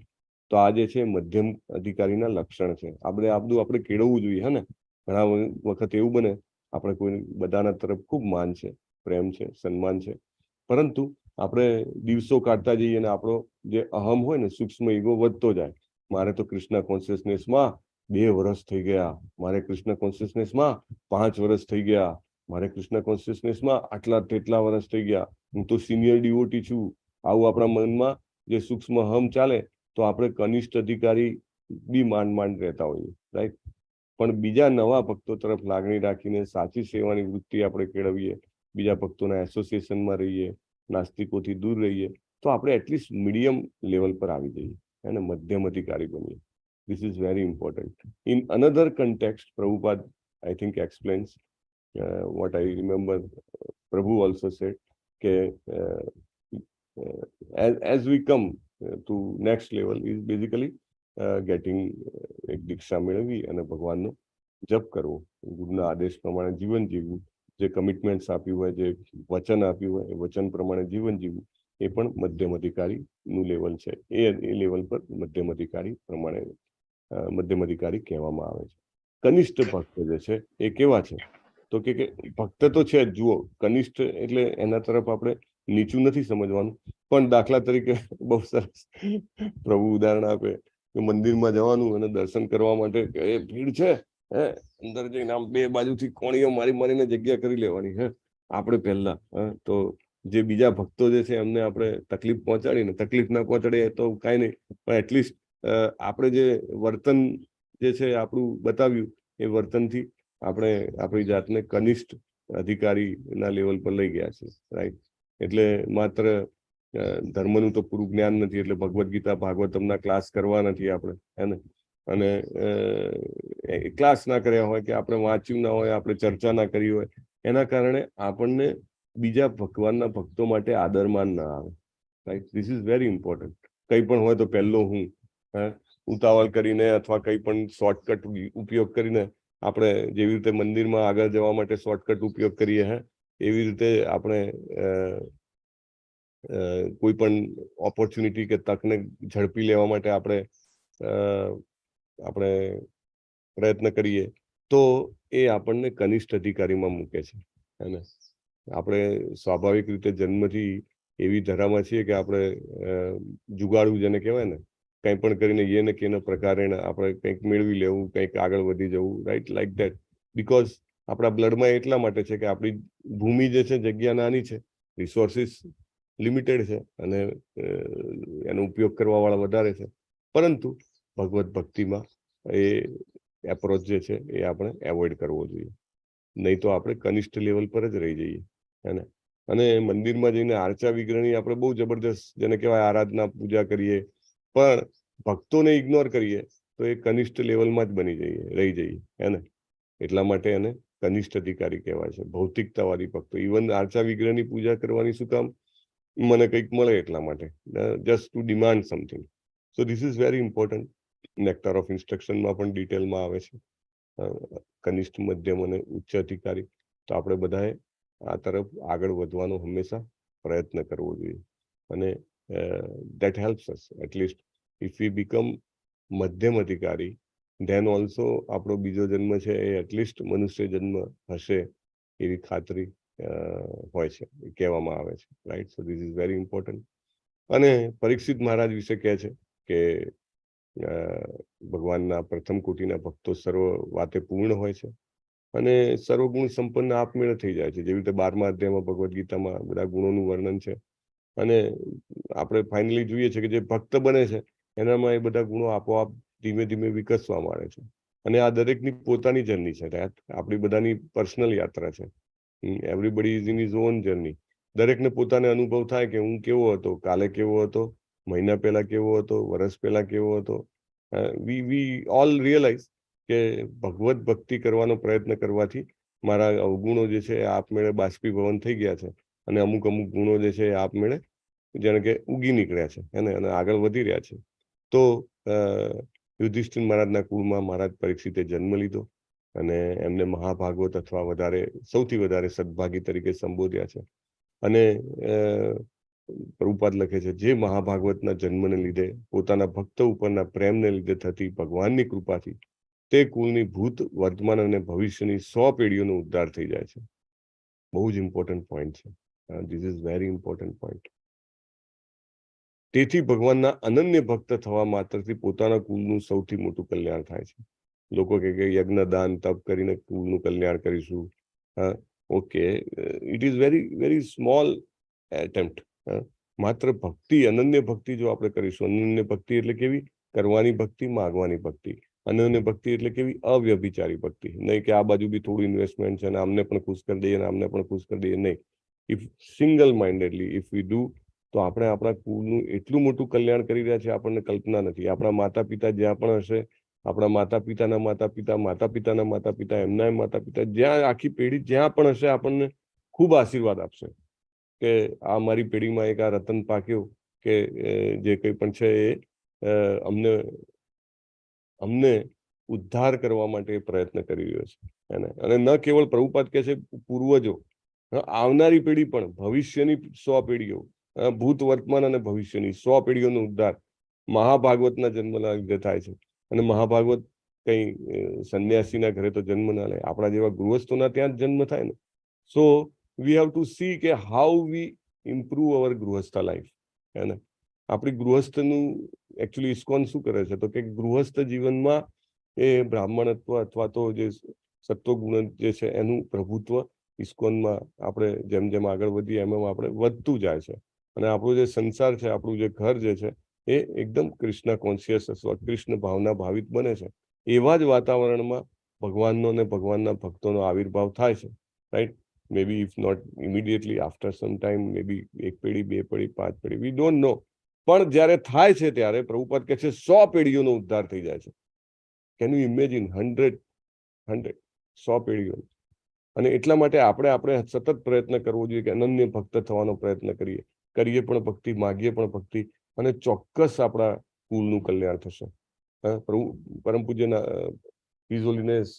તો આ જે છે મધ્યમ અધિકારીના લક્ષણ છે. આ બધું આપણે કેળવવું જોઈએ, હે ને? ઘણા વખત એવું બને આપણે કોઈ બધાના તરફ ખૂબ માન છે, પ્રેમ છે, સન્માન છે, પરંતુ આપણે દિવસો કાઢતા જઈએ અને આપણો જે અહમ હોય ને, સૂક્ષ્મ ઈગો વધતો જાય. મારે તો કૃષ્ણ કોન્શિયસનેસમાં 2 વર્ષ થઈ ગયા, મારે કૃષ્ણ કોન્શિયસનેસમાં 5 વર્ષ થઈ ગયા, મારે કૃષ્ણ કોન્શિયસનેસમાં આટલા તેટલા વર્ષ થઈ ગયા, હું તો સિનિયર ડિવોટી છું. આવું આપણા મનમાં જે સૂક્ષ્મ હમ ચાલે તો આપણે કનિષ્ઠ અધિકારી બી માંડ રહેતા હોઈએ, રાઈટ. પણ બીજા નવા ભક્તો તરફ લાગણી રાખીને સાચી સેવાની વૃત્તિ આપણે કેળવીએ, બીજા ભક્તોના એસોસિએશનમાં રહીએ, નાસ્તિકોથી દૂર રહીએ, તો આપણે એટલીસ્ટ મીડિયમ લેવલ પર આવી જઈએ અને મધ્યમ અધિકારી બનીએ. This is very important. In another context, Prabhupada, I think, explains what I remember. Prabhu also said, as we come to next level is basically getting એક દીક્ષા મેળવી અને ભગવાનનો જપ કરવો, ગુરુના આદેશ પ્રમાણે જીવન જીવવું, જે કમિટમેન્ટ્સ આપ્યું હોય, જે વચન આપ્યું હોય એ વચન પ્રમાણે જીવન જીવવું, એ પણ મધ્યમ અધિકારીનું લેવલ છે. એ લેવલ પર મધ્યમ અધિકારી પ્રમાણે મધ્યમ અધિકારી કહેવામાં આવે છે. કનિષ્ઠ ભક્ત જે છે એ કેવા છે? તો કે ભક્ત તો છે જ. જુઓ, કનિષ્ઠ એટલે એના તરફ આપણે નીચું નથી સમજવાનું, પણ દાખલા તરીકે બહુ સરસ પ્રભુ ઉદાહરણ આપે કે મંદિરમાં જવાનું અને દર્શન કરવા માટે એ ભીડ છે, અંદર જઈને આમ બે બાજુથી કોણીઓ મારીને જગ્યા કરી લેવાની છે આપણે પહેલા. તો જે બીજા ભક્તો જે છે એમને આપણે તકલીફ પહોંચાડીને, તકલીફ ના પહોંચાડીએ તો કાંઈ નહીં, પણ એટલીસ્ટ આપણે જે વર્તન જે છે આપણું બતાવ્યું એ વર્તનથી આપણે આપણી જાતને કનિષ્ઠ અધિકારીના લેવલ પર લઈ ગયા છે, રાઈટ. એટલે માત્ર ધર્મનું તો પૂરું જ્ઞાન નથી એટલે ભગવદ્ ગીતા ભાગવતમના ક્લાસ કરવા નથી આપણે, હે ને. અને ક્લાસ ના કર્યા હોય કે આપણે વાંચ્યું ના હોય, આપણે ચર્ચા ના કરી હોય, એના કારણે આપણને બીજા ભગવાનના ભક્તો માટે આદરમાન ના આવે, right. This is very important. કંઈ પણ હોય તો પહેલો હું, ઉતાવળ કરીને અથવા કંઈ પણ શોર્ટકટ ઉપયોગ કરીને આપણે જેવી રીતે મંદિરમાં આગળ જવા માટે શોર્ટકટ ઉપયોગ કરીએ, એવી રીતે આપણે કોઈ પણ ઓપોર્ચ્યુનિટી કે તકને ઝડપી લેવા માટે આપણે પ્રયત્ન કરીએ તો એ આપણને કનિષ્ઠ અધિકારીમાં મૂકે છે. અને આપણે સ્વાભાવિક રીતે જન્મથી એવી ધરામાં છીએ કે આપણે જુગાડવું જેને કહેવાય ને, કંઈ પણ કરીને એ ને કેના પ્રકારે આપણે કંઈક મેળવી લેવું, કંઈક આગળ વધી જવું, રાઈટ, લાઈક ધેટ. બીકોઝ આપણા બ્લડમાં એટલા માટે છે કે આપણી ભૂમિ જે છે જગ્યા નાની છે, રિસોર્સિસ લિમિટેડ છે અને એનો ઉપયોગ કરવા વાળા વધારે છે. પરંતુ ભગવત ભક્તિમાં એ એપ્રોચ જે છે એ આપણે એવોઇડ કરવો જોઈએ, નહીં તો આપણે કનિષ્ઠ લેવલ પર જ રહી જઈએ, હે ને. અને મંદિરમાં જઈને આરચા વિગ્રહની આપણે બહુ જબરદસ્ત જેને કહેવાય આરાધના પૂજા કરીએ, પણ ભક્તોને ઇગ્નોર કરીએ તો એ કનિષ્ઠ લેવલમાં જ રહી જઈએ, હે ને. એટલા માટે એને કનિષ્ઠ અધિકારી કહેવાય છે, ભૌતિકતાવાદી ભક્તો. ઇવન આરચા વિગ્રહની પૂજા કરવાની શું કામ? મને કંઈક મળે એટલા માટે, just to demand something. So this is very important. Nectar of ઇન્સ્ટ્રક્શનમાં પણ ડિટેલમાં આવે છે કનિષ્ઠ, મધ્યમ અને ઉચ્ચ અધિકારી. તો આપણે બધાએ આ તરફ આગળ વધવાનો હંમેશા પ્રયત્ન કરવો જોઈએ. અને that helps us at least if we become મધ્યમ અધિકારી, ધેન ઓલ્સો આપણો બીજો જન્મ છે એ એટલીસ્ટ મનુષ્ય જન્મ હશે એવી ખાતરી હોય છે, કહેવામાં આવે છે, right. So this is very important. અને પરીક્ષિત મહારાજ વિશે કહે છે કે ભગવાનના પ્રથમ કોટીના ભક્તો સર્વ વાતે પૂર્ણ હોય છે અને સર્વગુણ સંપન્ન આપમેળે થઈ જાય છે. જેવી રીતે 12મા અધ્યાયમાં ભગવદ્ ગીતામાં બધા ગુણોનું વર્ણન છે. અને આપણે ફાઇનલી જોઈએ છે કે જે ભક્ત બને છે એનામાં એ બધા ગુણો આપોઆપ ધીમે ધીમે વિકસવા માંડે છે. અને આ દરેકની પોતાની જર્ની છે, આપણી બધાની પર્સનલ યાત્રા છે. Everybody is in his own journey. દરેકને પોતાને અનુભવ થાય કે હું કેવો હતો, કાલે કેવો હતો, મહિના પહેલા કેવો હતો, વર્ષ પહેલા કેવો હતો. વી ઓલ રિયલાઇઝ કે ભગવત ભક્તિ કરવાનો પ્રયત્ન કરવાથી મારા અવગુણો જે છે એ આપમેળે બાષ્પીભવન થઈ ગયા છે અને અમુક ગુણો જે છે એ આપમેળે જાણે કે ઉગી નીકળ્યા છે અને આગળ વધી રહ્યા છે. તો યુધિષ્ઠિર મહારાજના કુળમાં મહારાજ પરીક્ષિતે જન્મ લીધો અને એમને મહાભાગવત અથવા સૌથી વધારે સદભાગી તરીકે સંબોધ્યા છે. અને પ્રભુપાદ લખે છે, જે મહાભાગવતના જન્મને લીધે પોતાના ભક્ત ઉપરના પ્રેમને લીધે થતી ભગવાનની કૃપાથી તે કુળની ભૂત, વર્તમાન અને ભવિષ્યની 100 પેઢીઓનો ઉદ્ધાર થઈ જાય છે. બહુ જ ઇમ્પોર્ટન્ટ પોઈન્ટ છે. This is very important point. તેથી ભગવાનના અનન્ય ભક્ત થવા માત્રથી પોતાના કુળનું સૌથી મોટું કલ્યાણ થાય છે. લોકો કહે કે યજ્ઞ, દાન, તપ કરીને કુળનું કલ્યાણ કરીશું. Okay, it is very very small attempt. માત્ર ભક્તિ, અનન્ય ભક્તિ જો આપણે કરીશું, અનન્ય ભક્તિ એટલે કેવી? કરવાની ભક્તિ, માગવાની ભક્તિ. અનન્ય ભક્તિ એટલે કેવી? અવ્યભિચારી ભક્તિ. નહીં કે આ બાજુ બી થોડું ઇન્વેસ્ટમેન્ટ છે અને આમને પણ ખુશ કરી દઈએ અને આમને પણ ખુશ કરી દઈએ. નહીં. If single mindedly if we do, તો આપણે આપણા કુળનું એટલું મોટું કલ્યાણ કરી રહ્યા છે, આપણને કલ્પના નથી. આપણા માતા પિતા જ્યાં પણ હશે, આપણા માતા પિતાના માતા પિતા, માતા પિતાના માતા પિતા, એમના માતા પિતા, જ્યાં આખી પેઢી જ્યાં પણ હશે, આપણને ખૂબ આશીર્વાદ આપશે કે આ મારી પેઢીમાં એક આ રતન પાક્યો કે જે કંઈ પણ છે એ અમને ઉદ્ધાર કરવા માટે પ્રયત્ન કરી રહ્યો છે. અને ન કેવળ પ્રભુપાદ કહે છે પૂર્વજો, આવનારી પેઢી પણ, ભવિષ્યની 100 પેઢીઓ, ભૂત, વર્તમાન અને ભવિષ્યની 100 પેઢીઓનો ઉદ્ધાર મહાભાગવતના જન્મના લીધે થાય છે. અને મહાભાગવત કઈ સંન્યાસીના ઘરે તો જન્મ ના લે, આપણા જેવા ગૃહસ્થોના ત્યાં જ જન્મ થાય ને. So we have to see કે હાઉ વી ઇમ્પ્રુવ અવર ગૃહસ્થ લાઈફ. હે ને, આપણી ગૃહસ્થનું એકચ્યુઅલી ઇસ્કોન શું કરે છે તો કે ગૃહસ્થ જીવનમાં એ બ્રાહ્મણત્વ અથવા તો જે સત્વગુણ જે છે એનું પ્રભુત્વ ઇસ્કોનમાં આપણે જેમ જેમ આગળ વધીએ એમ આપણે વધતું જાય છે. અને આપણો જે સંસાર છે, આપણું જે ઘર જે છે એ એકદમ કૃષ્ણ કોન્શિયસ અથવા કૃષ્ણ ભાવના ભાવિત બને છે. એવા જ વાતાવરણમાં ભગવાનનો અને ભગવાનના ભક્તોનો આવિર્ભાવ થાય છે. Right? May be if not immediately, after some time, may be 1 પેઢી, 2 પેઢી, 5 પેઢી, વી ડોન્ટ નો. પણ જ્યારે થાય છે ત્યારે પ્રભુપાદ કહે છે 100 પેઢીઓનો ઉદ્ધાર થઈ જાય છે. Can you imagine? 100 પેઢીઓ. અને એટલા માટે આપણે સતત પ્રયત્ન કરવો જોઈએ કે અનન્ય ભક્ત થવાનો પ્રયત્ન કરીએ પણ ભક્તિ, માગીએ પણ ભક્તિ, અને ચોક્કસ આપણા કુળનું કલ્યાણ થશે. પરમ પૂજ્યના હિઝ હોલીનેસ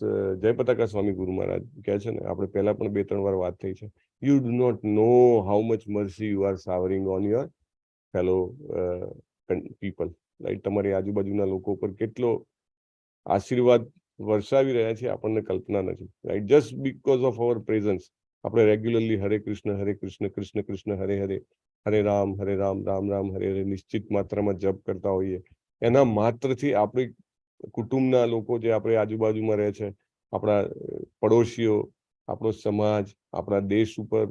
જય પતાકા સ્વામી ગુરુ મહારાજ કહે છે ને, આપણે પહેલા પણ 2-3 વાર વાત થઈ છે, you do not know how much mercy you are showering on your fellow people. Right? તમારી આજુબાજુના લોકો પર કેટલો આશીર્વાદ વર્ષાવી રહ્યા છે આપણને કલ્પના નથી. Right? Just because of our presence આપણે રેગ્યુલરલી હરે કૃષ્ણ કૃષ્ણ કૃષ્ણ હરે હરે, હરે રામ રામ રામ હરે હરે નિશ્ચિત માત્રામાં જપ કરતા હોઈએ. એના માત્રથી આપણી કુટુંબના લોકો જે આપણે આજુબાજુમાં રહે છે, આપણા પડોશીઓ, આપણો સમાજ, આપણા દેશ ઉપર,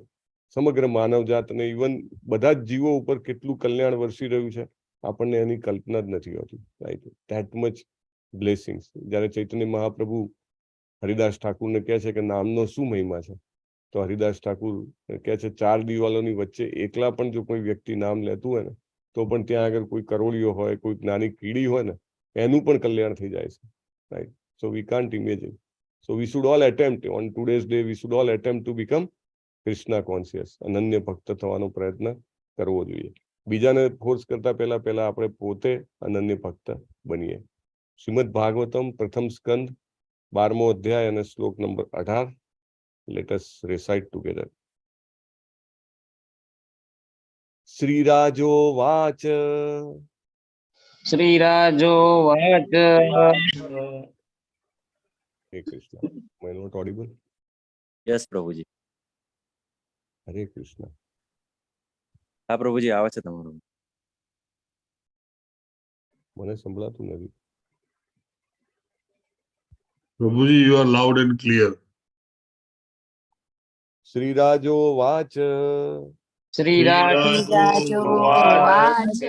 સમગ્ર માનવજાત અને ઇવન બધા જ જીવો ઉપર કેટલું કલ્યાણ વરસી રહ્યું છે, આપણને એની કલ્પના જ નથી હોતી. રાઈટ? That much blessings. જ્યારે ચૈતન્ય મહાપ્રભુ હરિદાસ ઠાકુરને કહે છે કે નામનો શું મહિમા છે, તો હરિદાસ ઠાકુર કહે છે 4 દિવાલોની વચ્ચે એકલા પણ જો કોઈ વ્યક્તિ નામ લેતું હોય ને, તો પણ ત્યાં આગળ કોઈ કરોળિયો હોય, કોઈ નાની કીડી હોય ને, એનું પણ કલ્યાણ થઈ જાય છે. Right? So we can't imagine. So we should all attempt on today's day, we should all attempt to become Krishna conscious, અનન્ય ભક્ત થવાનો પ્રયત્ન કરવો જોઈએ. બીજાને ફોર્સ કરતા પહેલા આપણે પોતે અનન્ય ભક્ત બનીએ. શ્રીમદ ભાગવતમ પ્રથમ સ્કંદ 12મો અધ્યાય અને શ્લોક નંબર 18. Let us recite together. શ્રીરાજો વાચ. શ્રીરાજો વાચ. Hare Krishna. Am I not audible? Yes પ્રભુજી. હરે કૃષ્ણ. હા પ્રભુજી, આવે છે તમારું. મને સંભળાતું નથી. Prabhuji, you are loud and clear. શ્રીરાજો વાચ. શ્રીરાજો વાચ.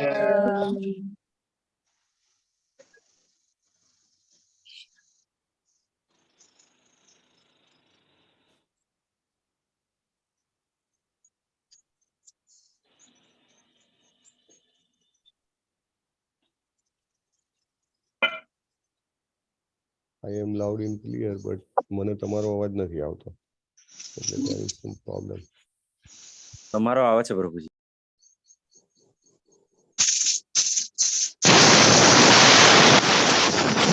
I am loud and clear, but મને તમારો અવાજ નથી આવતો. એટલે there is some problem. તમારો આવે છે પ્રભુજી.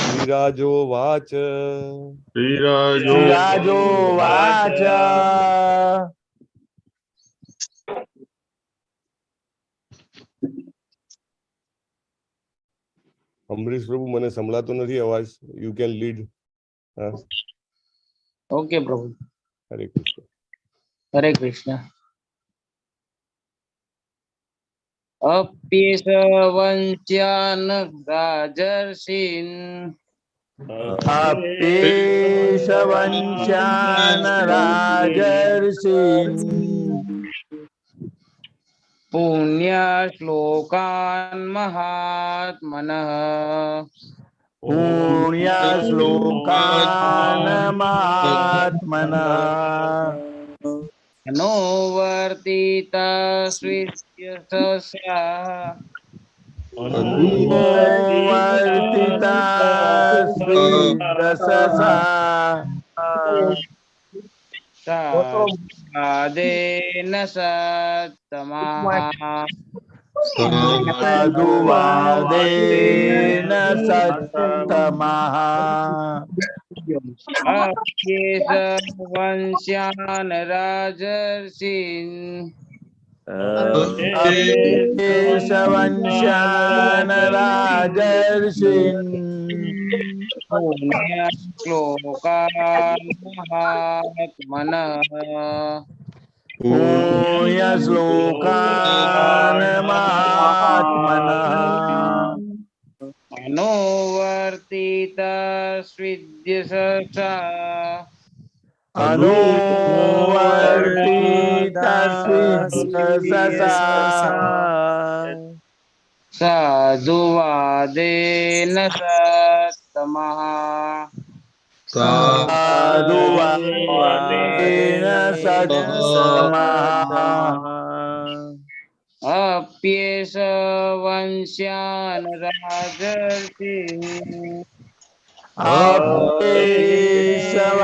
શ્રીરાજો વાચ. શ્રીરાજો વાચ. અમરીશ પ્રભુ, મને સંભળાતો નથી અવાજ. You can lead. ઓકે પ્રભુ. હરે કૃષ્ણ. હરે કૃષ્ણ. અપ્યેષ વંચ્યાન રાજર્ષિન. અપ્યેષ વંચાન રાજર્ષિન पुण्यश्लोकान् महात्मनः पुण्यश्लोकान् महात्मनः अनुवर्तिता स्विद्यससा अनुवर्तिता स्विद्दशसा साधुवादेन सत्तमः साधुवादेन सत्तमः अप्येष वंश्यान् राजर्षीन् केशवंशान् राजर्षीन् पुण्यश्लोकान् महात्मनः पुण्यश्लोकान् महात्मनः अनुवर्तिता स्विद्यससा अनुवर्तिता स्विद्दशसा साधुवादेन सत्तमः साधुवादेन सत्तमः अप्येष वंश्यान् राजर्षीन्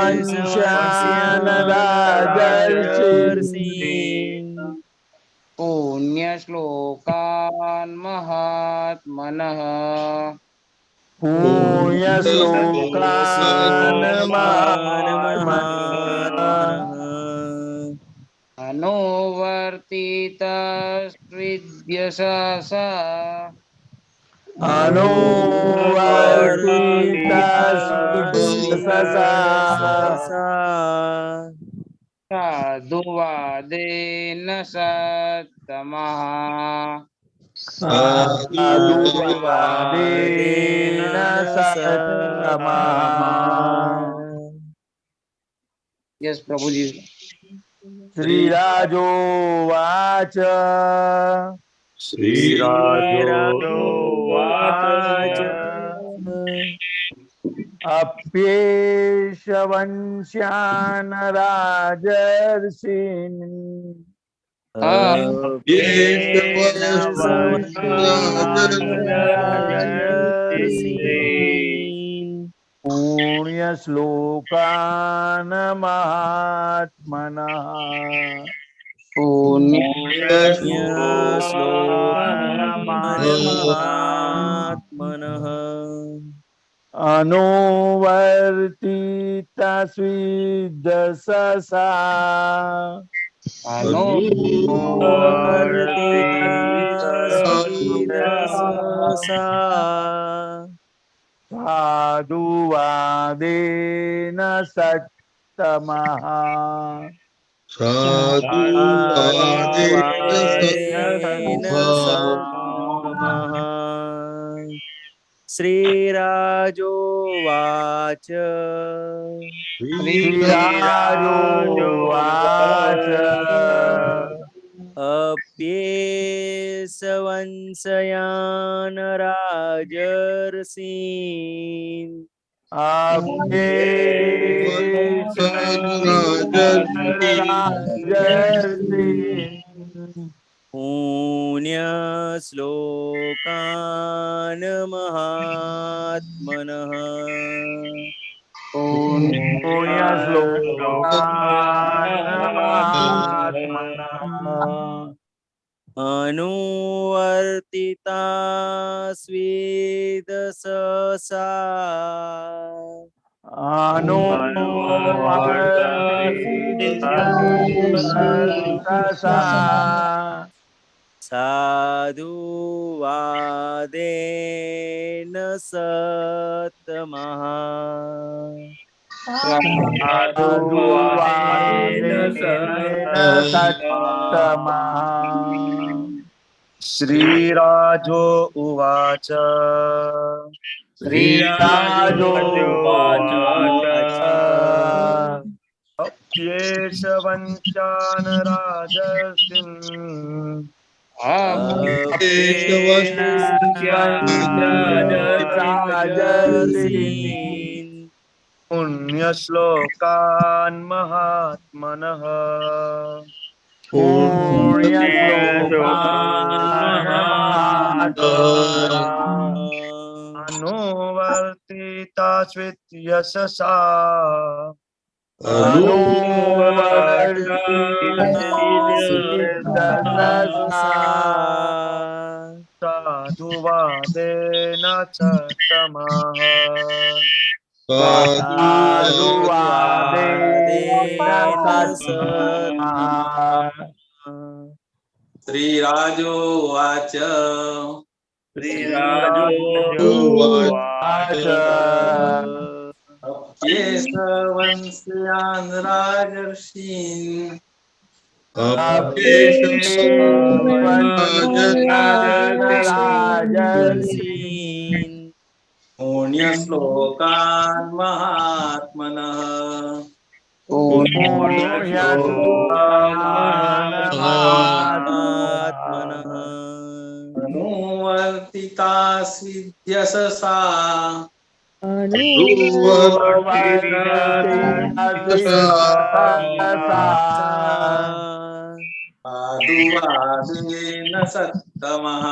अप्येशवंशान् राजर्षीन् पुण्यश्लोकान् महात्मनः पुण्यश्लोकान् महात्मनः अनुवर्तिता स्विद्यससा अनुवर्तिता स्विद्दशसा साधुवादेन सत्तमः साधुवादेन सत्तमः यस प्रभु जी श्रीराजोवाच श्रीराजोवाच अप्येष वंश्यान् राजर्षीन् पुण्यश्लोकान् महात्मनः महात्मनः अनुवर्तिता स्विद्दशसा साधुवादेन सत्तमः श्रीराजोवाच श्रीराजोवाच अप्येष वंशयान् राजर्षीन् अप्येष राजर्षीन् पुण्यश्लोकान् महात्मनः पुण्यश्लोकान् महात्मनः अनुवर्तिता स्वेदससा अनुवर्तिता साधुवादेन सत्तमः श्रीराजो उवाच अप्येष वंशान् राजर्षीन् राजर्षीन् पुण्यश्लोकान् महात्मनः अनुवर्तितास्विद्यशसा साधुवादेन च तमः श्रीराजोवाच अप्येषवंस्यान् राजर्षीन् पुण्यश्लोकान् महात्मनः अनुवर्तितास्विद्यशसा साधुवादेन सत्तमः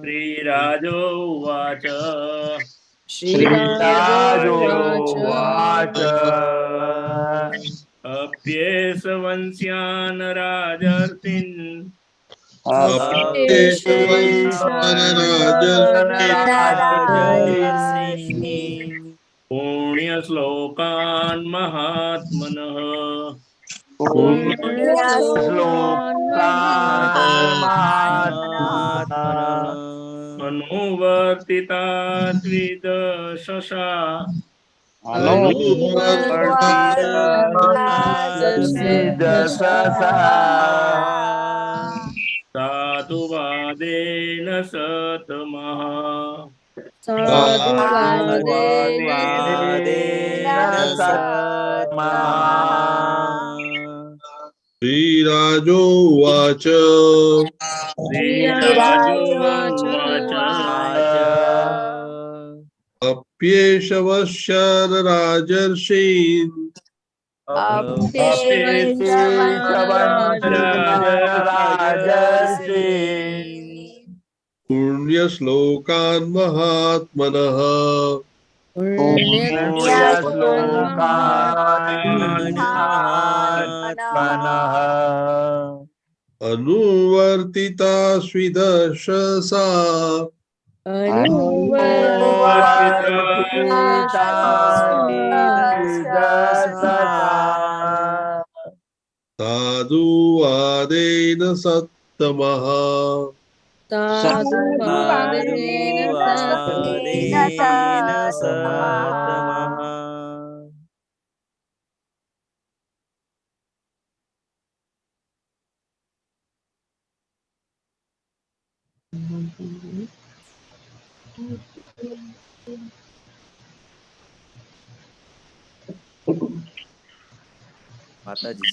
श्रीराजोवाच अप्येषवंस्यान् राजर्षीन् पुण्यश्लोकान् महात्मनः अनुवर्तिता द्विदशसा साधुवादेन सतमः श्रीराजोवाच अप्येषवश्यान् राजर्षीन् पुण्यश्लोकान् महात्मनः अनुवर्तिता स्विदशसा साधुवादेन सत्तमः माताजी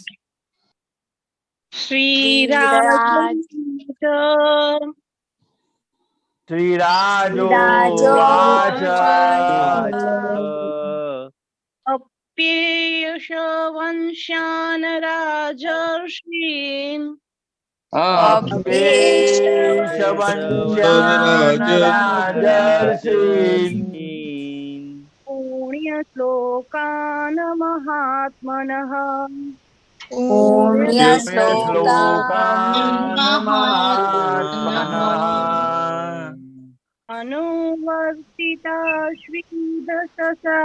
अप्येषवंशान् राजर्षीन् पुण्यश्लोकान् महात्मनः अनुवर्तिता श्रीदशसा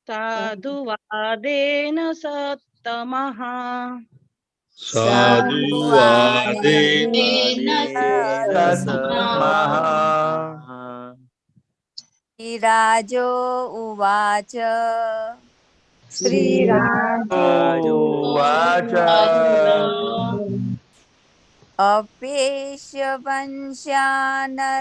साधुवादेन सत्तमः श्रीराजो उवाच अपेश्य वंशानराजर्षीन्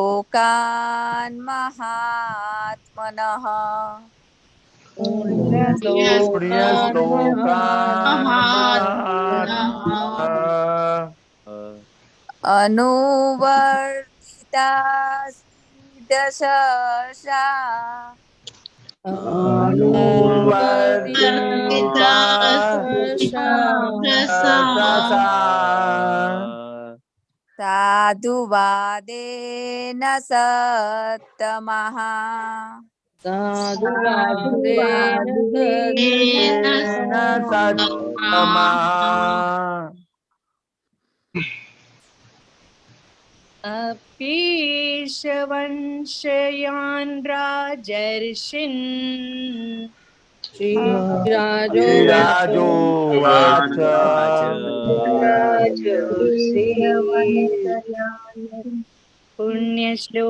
पुण्यश्लोकान् महात्मनः अनुवर्तिता दशसा साधुवादेन सत्तमः अपीशवंशयान् राजर्षिन्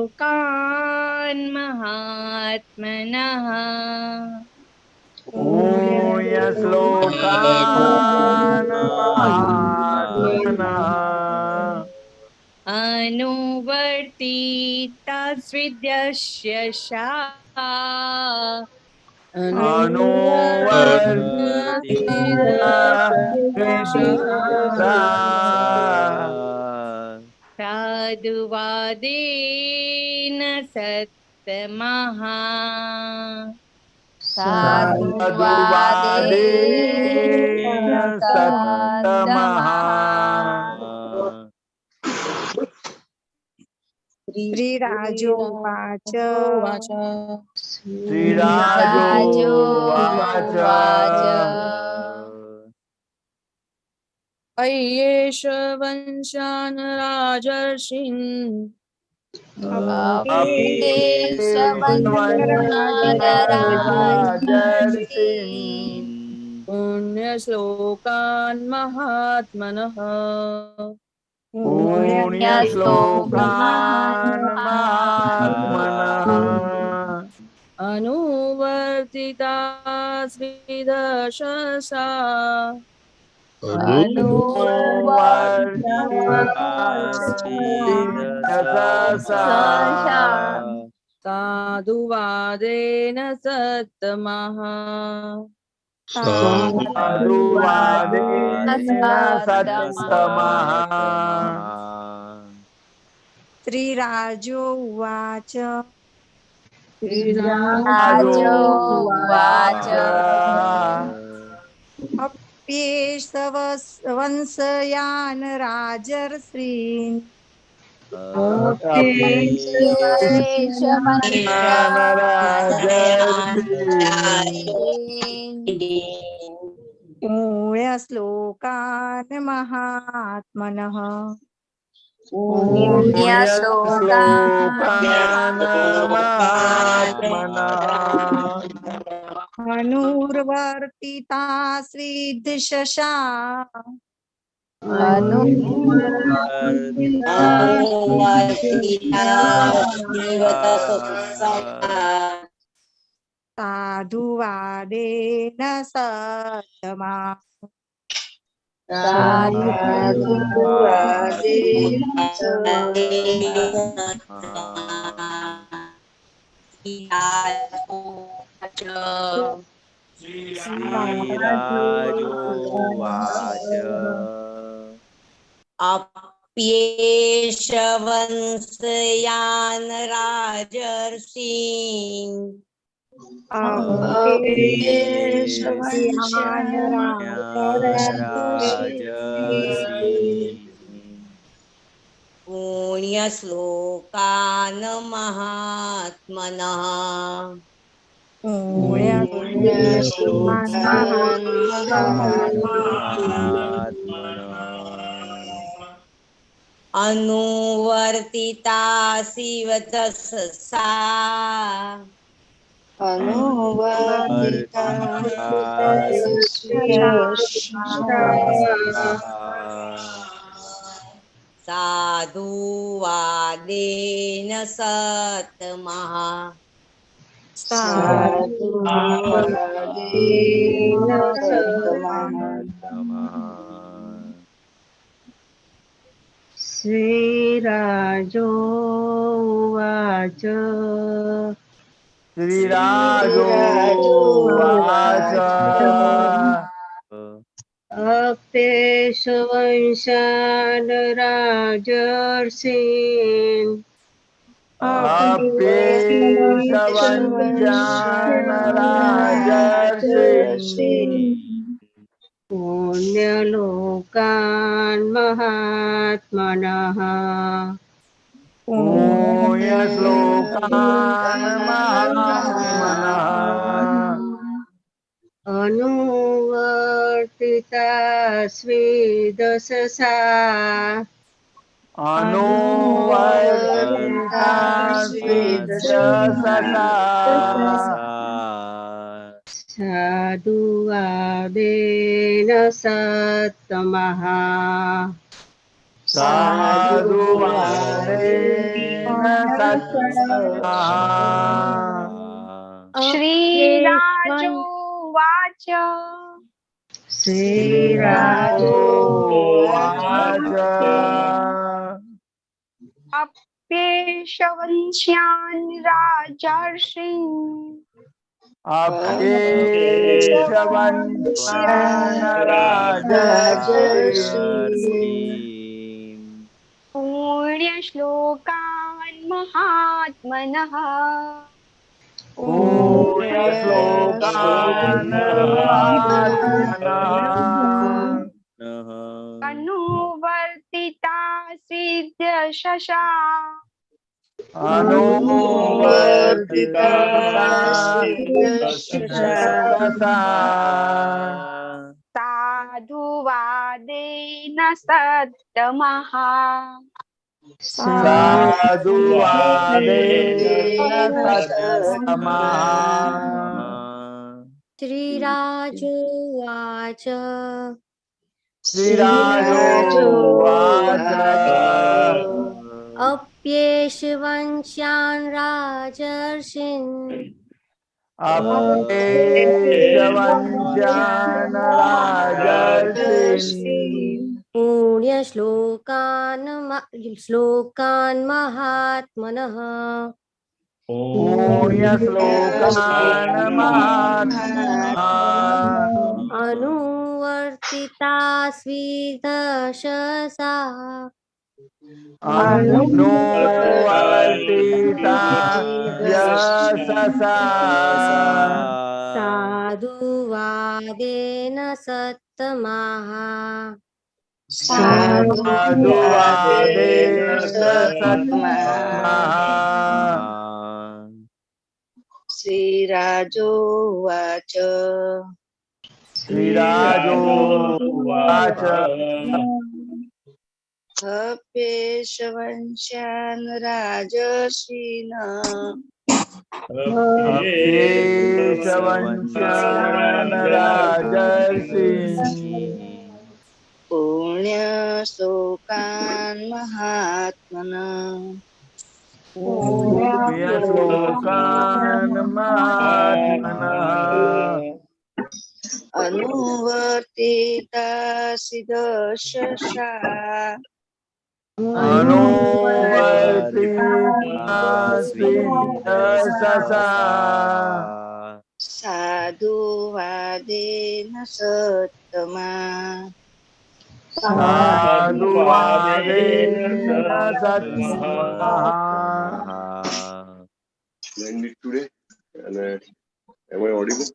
पुण्यश्लोकान् महात्मनः अनुवर्तिता स्विद्यस्य साधुवादेन सत्तमः साधुवादेन सत्तमः श्रीराजोवाच अय्येष वंशान् राजर्षीन् पुण्यश्लोकान् महात्मनः अनुवर्तिता स्विदशसा साधुवादेन सत्तमः श्रीराजो उवाच अप्येष वंशयान् राजर्षीन् पुण्यश्लोकान् महात्मनः अनुवर्तिता स्विदशसा साधुवादेन सत्तमः अप्येष वंशयान् राजर्षीन् पुण्यश्लोकान् महात्मनः अनुवर्तिता शिवतस्सा साधुवादेन सत्तमः साधुवादेन सत्तमः श्रीराजोवाच श्रीराजोवाच अप्येशवंशान् राजर्षीन् अप्येशवंशान् राजर्षीन् पुण्यलोकान् महात्मनः पुण्यश्लोकान् महात्मनः अनुवर्तिता स्वेदशसा अनुवर्तिता स्वेदशसा साधुवादेन सत्तमः साधुवादेन सत्तमः श्रीराजोवाच श्रीराजोवाच अप्येशवंश्यान् राजर्षीन् अप्येशवंशान् राजर्षीन् पुण्यश्लोकान् महात्मनः पुण्यश्लोकान् महात्मनः अनुवर्तिता सिद्धशशा अनुवर्तिता सिद्धशशा साधुवादेन सत्तमः साधुवादेन सत्तमः श्रीराजोवाच श्रीराजोवाच अप्येशवंशान् राजर्षीन् अप्येशवंशान् राजर्षीन् श्लोकान् महात्मनः पुण्यश्लोकान् महात्मनः अनुवर्तिता स्वीदशसा अनुवर्तिता यशसा साधुवादेन सत्तमः साधुवादेन सत्तमः श्रीराजोवाच श्रीराजोवाच अप्येशवंशान् राजर्षीन् अप्येशवंशान् राजर्षीन् पुण्यश्लोकान् महात्मनः पुण्यश्लोकान् महात्मनः अनुवर्तिता सिद्धशसा अनुवर्तिता सिद्धशसा साधुवादेन सत्तमः साधुवादेन सत्तमः Blend it today. And am I audible?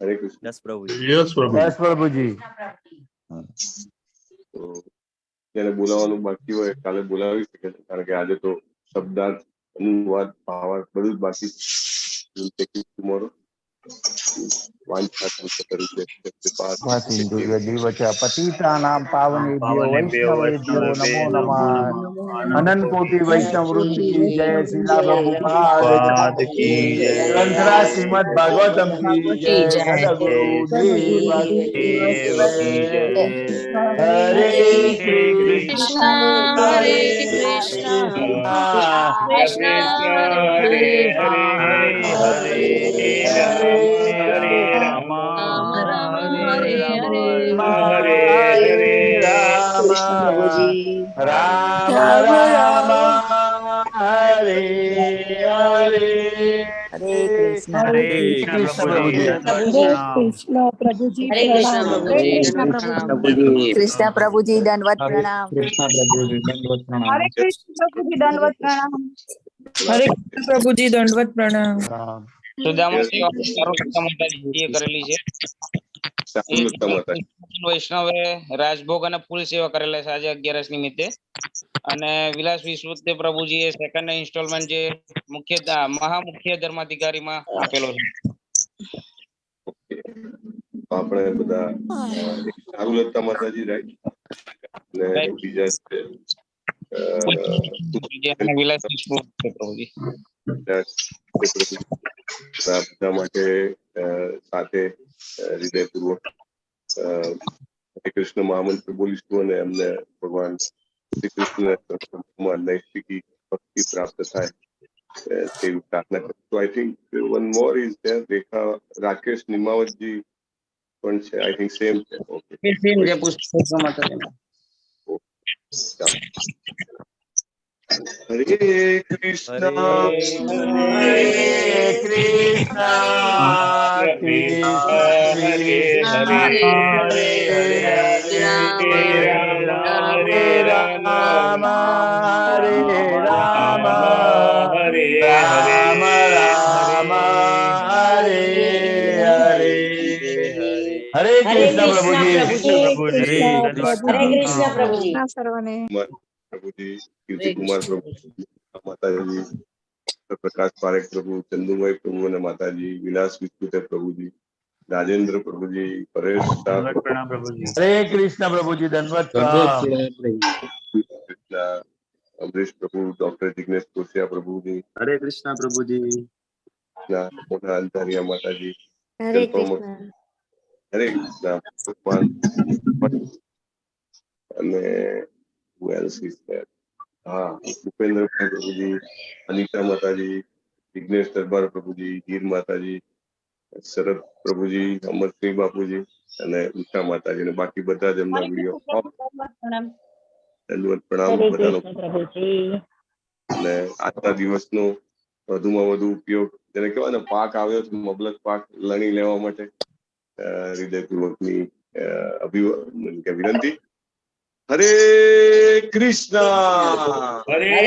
Hare Krishna. Yes, Prabhuji. Yes, Prabhu. Yes, Prabhuji. તો જેને બોલાવવાનું બાકી હોય કાલે બોલાવી શકે છે કારણ કે આજે તો શબ્દાર્થ અનુવાદ ભાવાર્થ બધું જ બાકી છે. We'll take it tomorrow. पतितानां पावनेभ्यो वैष्णवेभ्यो नमो नमः। अनंत कोटि वैष्णव वृंद की जय। श्रीला प्रभुपाद की जय। ग्रंथराज श्रीमद् भागवतम की जय। सदगुरु देव की जय। हरे कृष्णा हरे कृष्णा कृष्णा हरे हरे हरे राम हरे राम राम राम हरे हरे हरे हरे राम राम राम हरे हरे। हरे कृष्णा प्रभुजी। प्रभुजी हरे कृष्णा प्रभुजी कृष्णा प्रभुजी दंडवत प्रणाम। कृष्णा प्रभुजी दंडवत प्रणाम। हरे कृष्ण प्रभुजी दंडवत प्रणाम। हरे कृष्ण प्रभुजी दंडवत प्रणाम। સુદામા સેવા સારુલતા માતાજીએ કરેલી છે. વૈષ્ણવે રાજભોગ અને ફૂલ સેવા કરેલા છે આજે 11 નિમિત્તે. અને વિલાસ વિશ્વદેવ પ્રભુજીએ સેકન્ડ ઇન્સ્ટોલમેન્ટ જે મુખ્ય મહામુખ્ય ધર્માધિકારીમાં આપેલો છે. આપણે બધા સારુલતા માતાજી રાઈટ ને બીજા વિલાસ વિશ્વદેવ પ્રભુજી બધા માટે સાથે હૃદયપૂર્વક હરે કૃષ્ણ મહામંત્ર બોલીશું અને એમને ભગવાન શ્રી કૃષ્ણ નૈષ્ઠિકી ભક્તિ પ્રાપ્ત થાય તેવી પ્રાર્થના કરું. So I think one more is there. રેખા રાકેશ નિમાવતજી પણ છે. I think same છે. Okay. હરે કૃષ્ણ हरे कृष्णा कृष्ण कृष्ण हरे हरे हरे राम हरे राम राम राम हरे हरे। हरे कृष्ण प्रभुजी। हरे कृष्णा प्रभुजी। प्रभुजी कीर्ति कुमार प्रभु माताजी प्रकाश पारेख प्रभु चंदुभाई प्रभु ने माताजी विलास विस्कुते प्रभुजी राजेंद्र प्रभुजी परेश प्रणाम प्रभुजी। हरे कृष्ण प्रभुजी दंडवत दंडवत प्रणाम। प्रणाम। अमरीश प्रभु डॉक्टर जिग्नेश कोसिया प्रभुजी हरे कृष्णा प्रभुजी। मोटा अंधारिया माताजी हरे कृष्णा। हरे कृष्ण भगवान અને who else is there? Bhupendra પ્રભુજી અનિતા માતાજી વિઘ્નેશ દરબાર પ્રભુજી ગીર માતાજી શરદ પ્રભુજી અમરસિંહ બાપુજી અને ઉષા માતાજી અને બાકી બધા જ એમના વિડીયો દંડવત પ્રણામ બધાનો. અને આજના દિવસનો વધુમાં વધુ ઉપયોગ જેને કહેવાય ને પાક આવ્યો છે મબલક પાક લણી લેવા માટે હૃદયપૂર્વકની વિનંતી. हरे कृष्णा हरे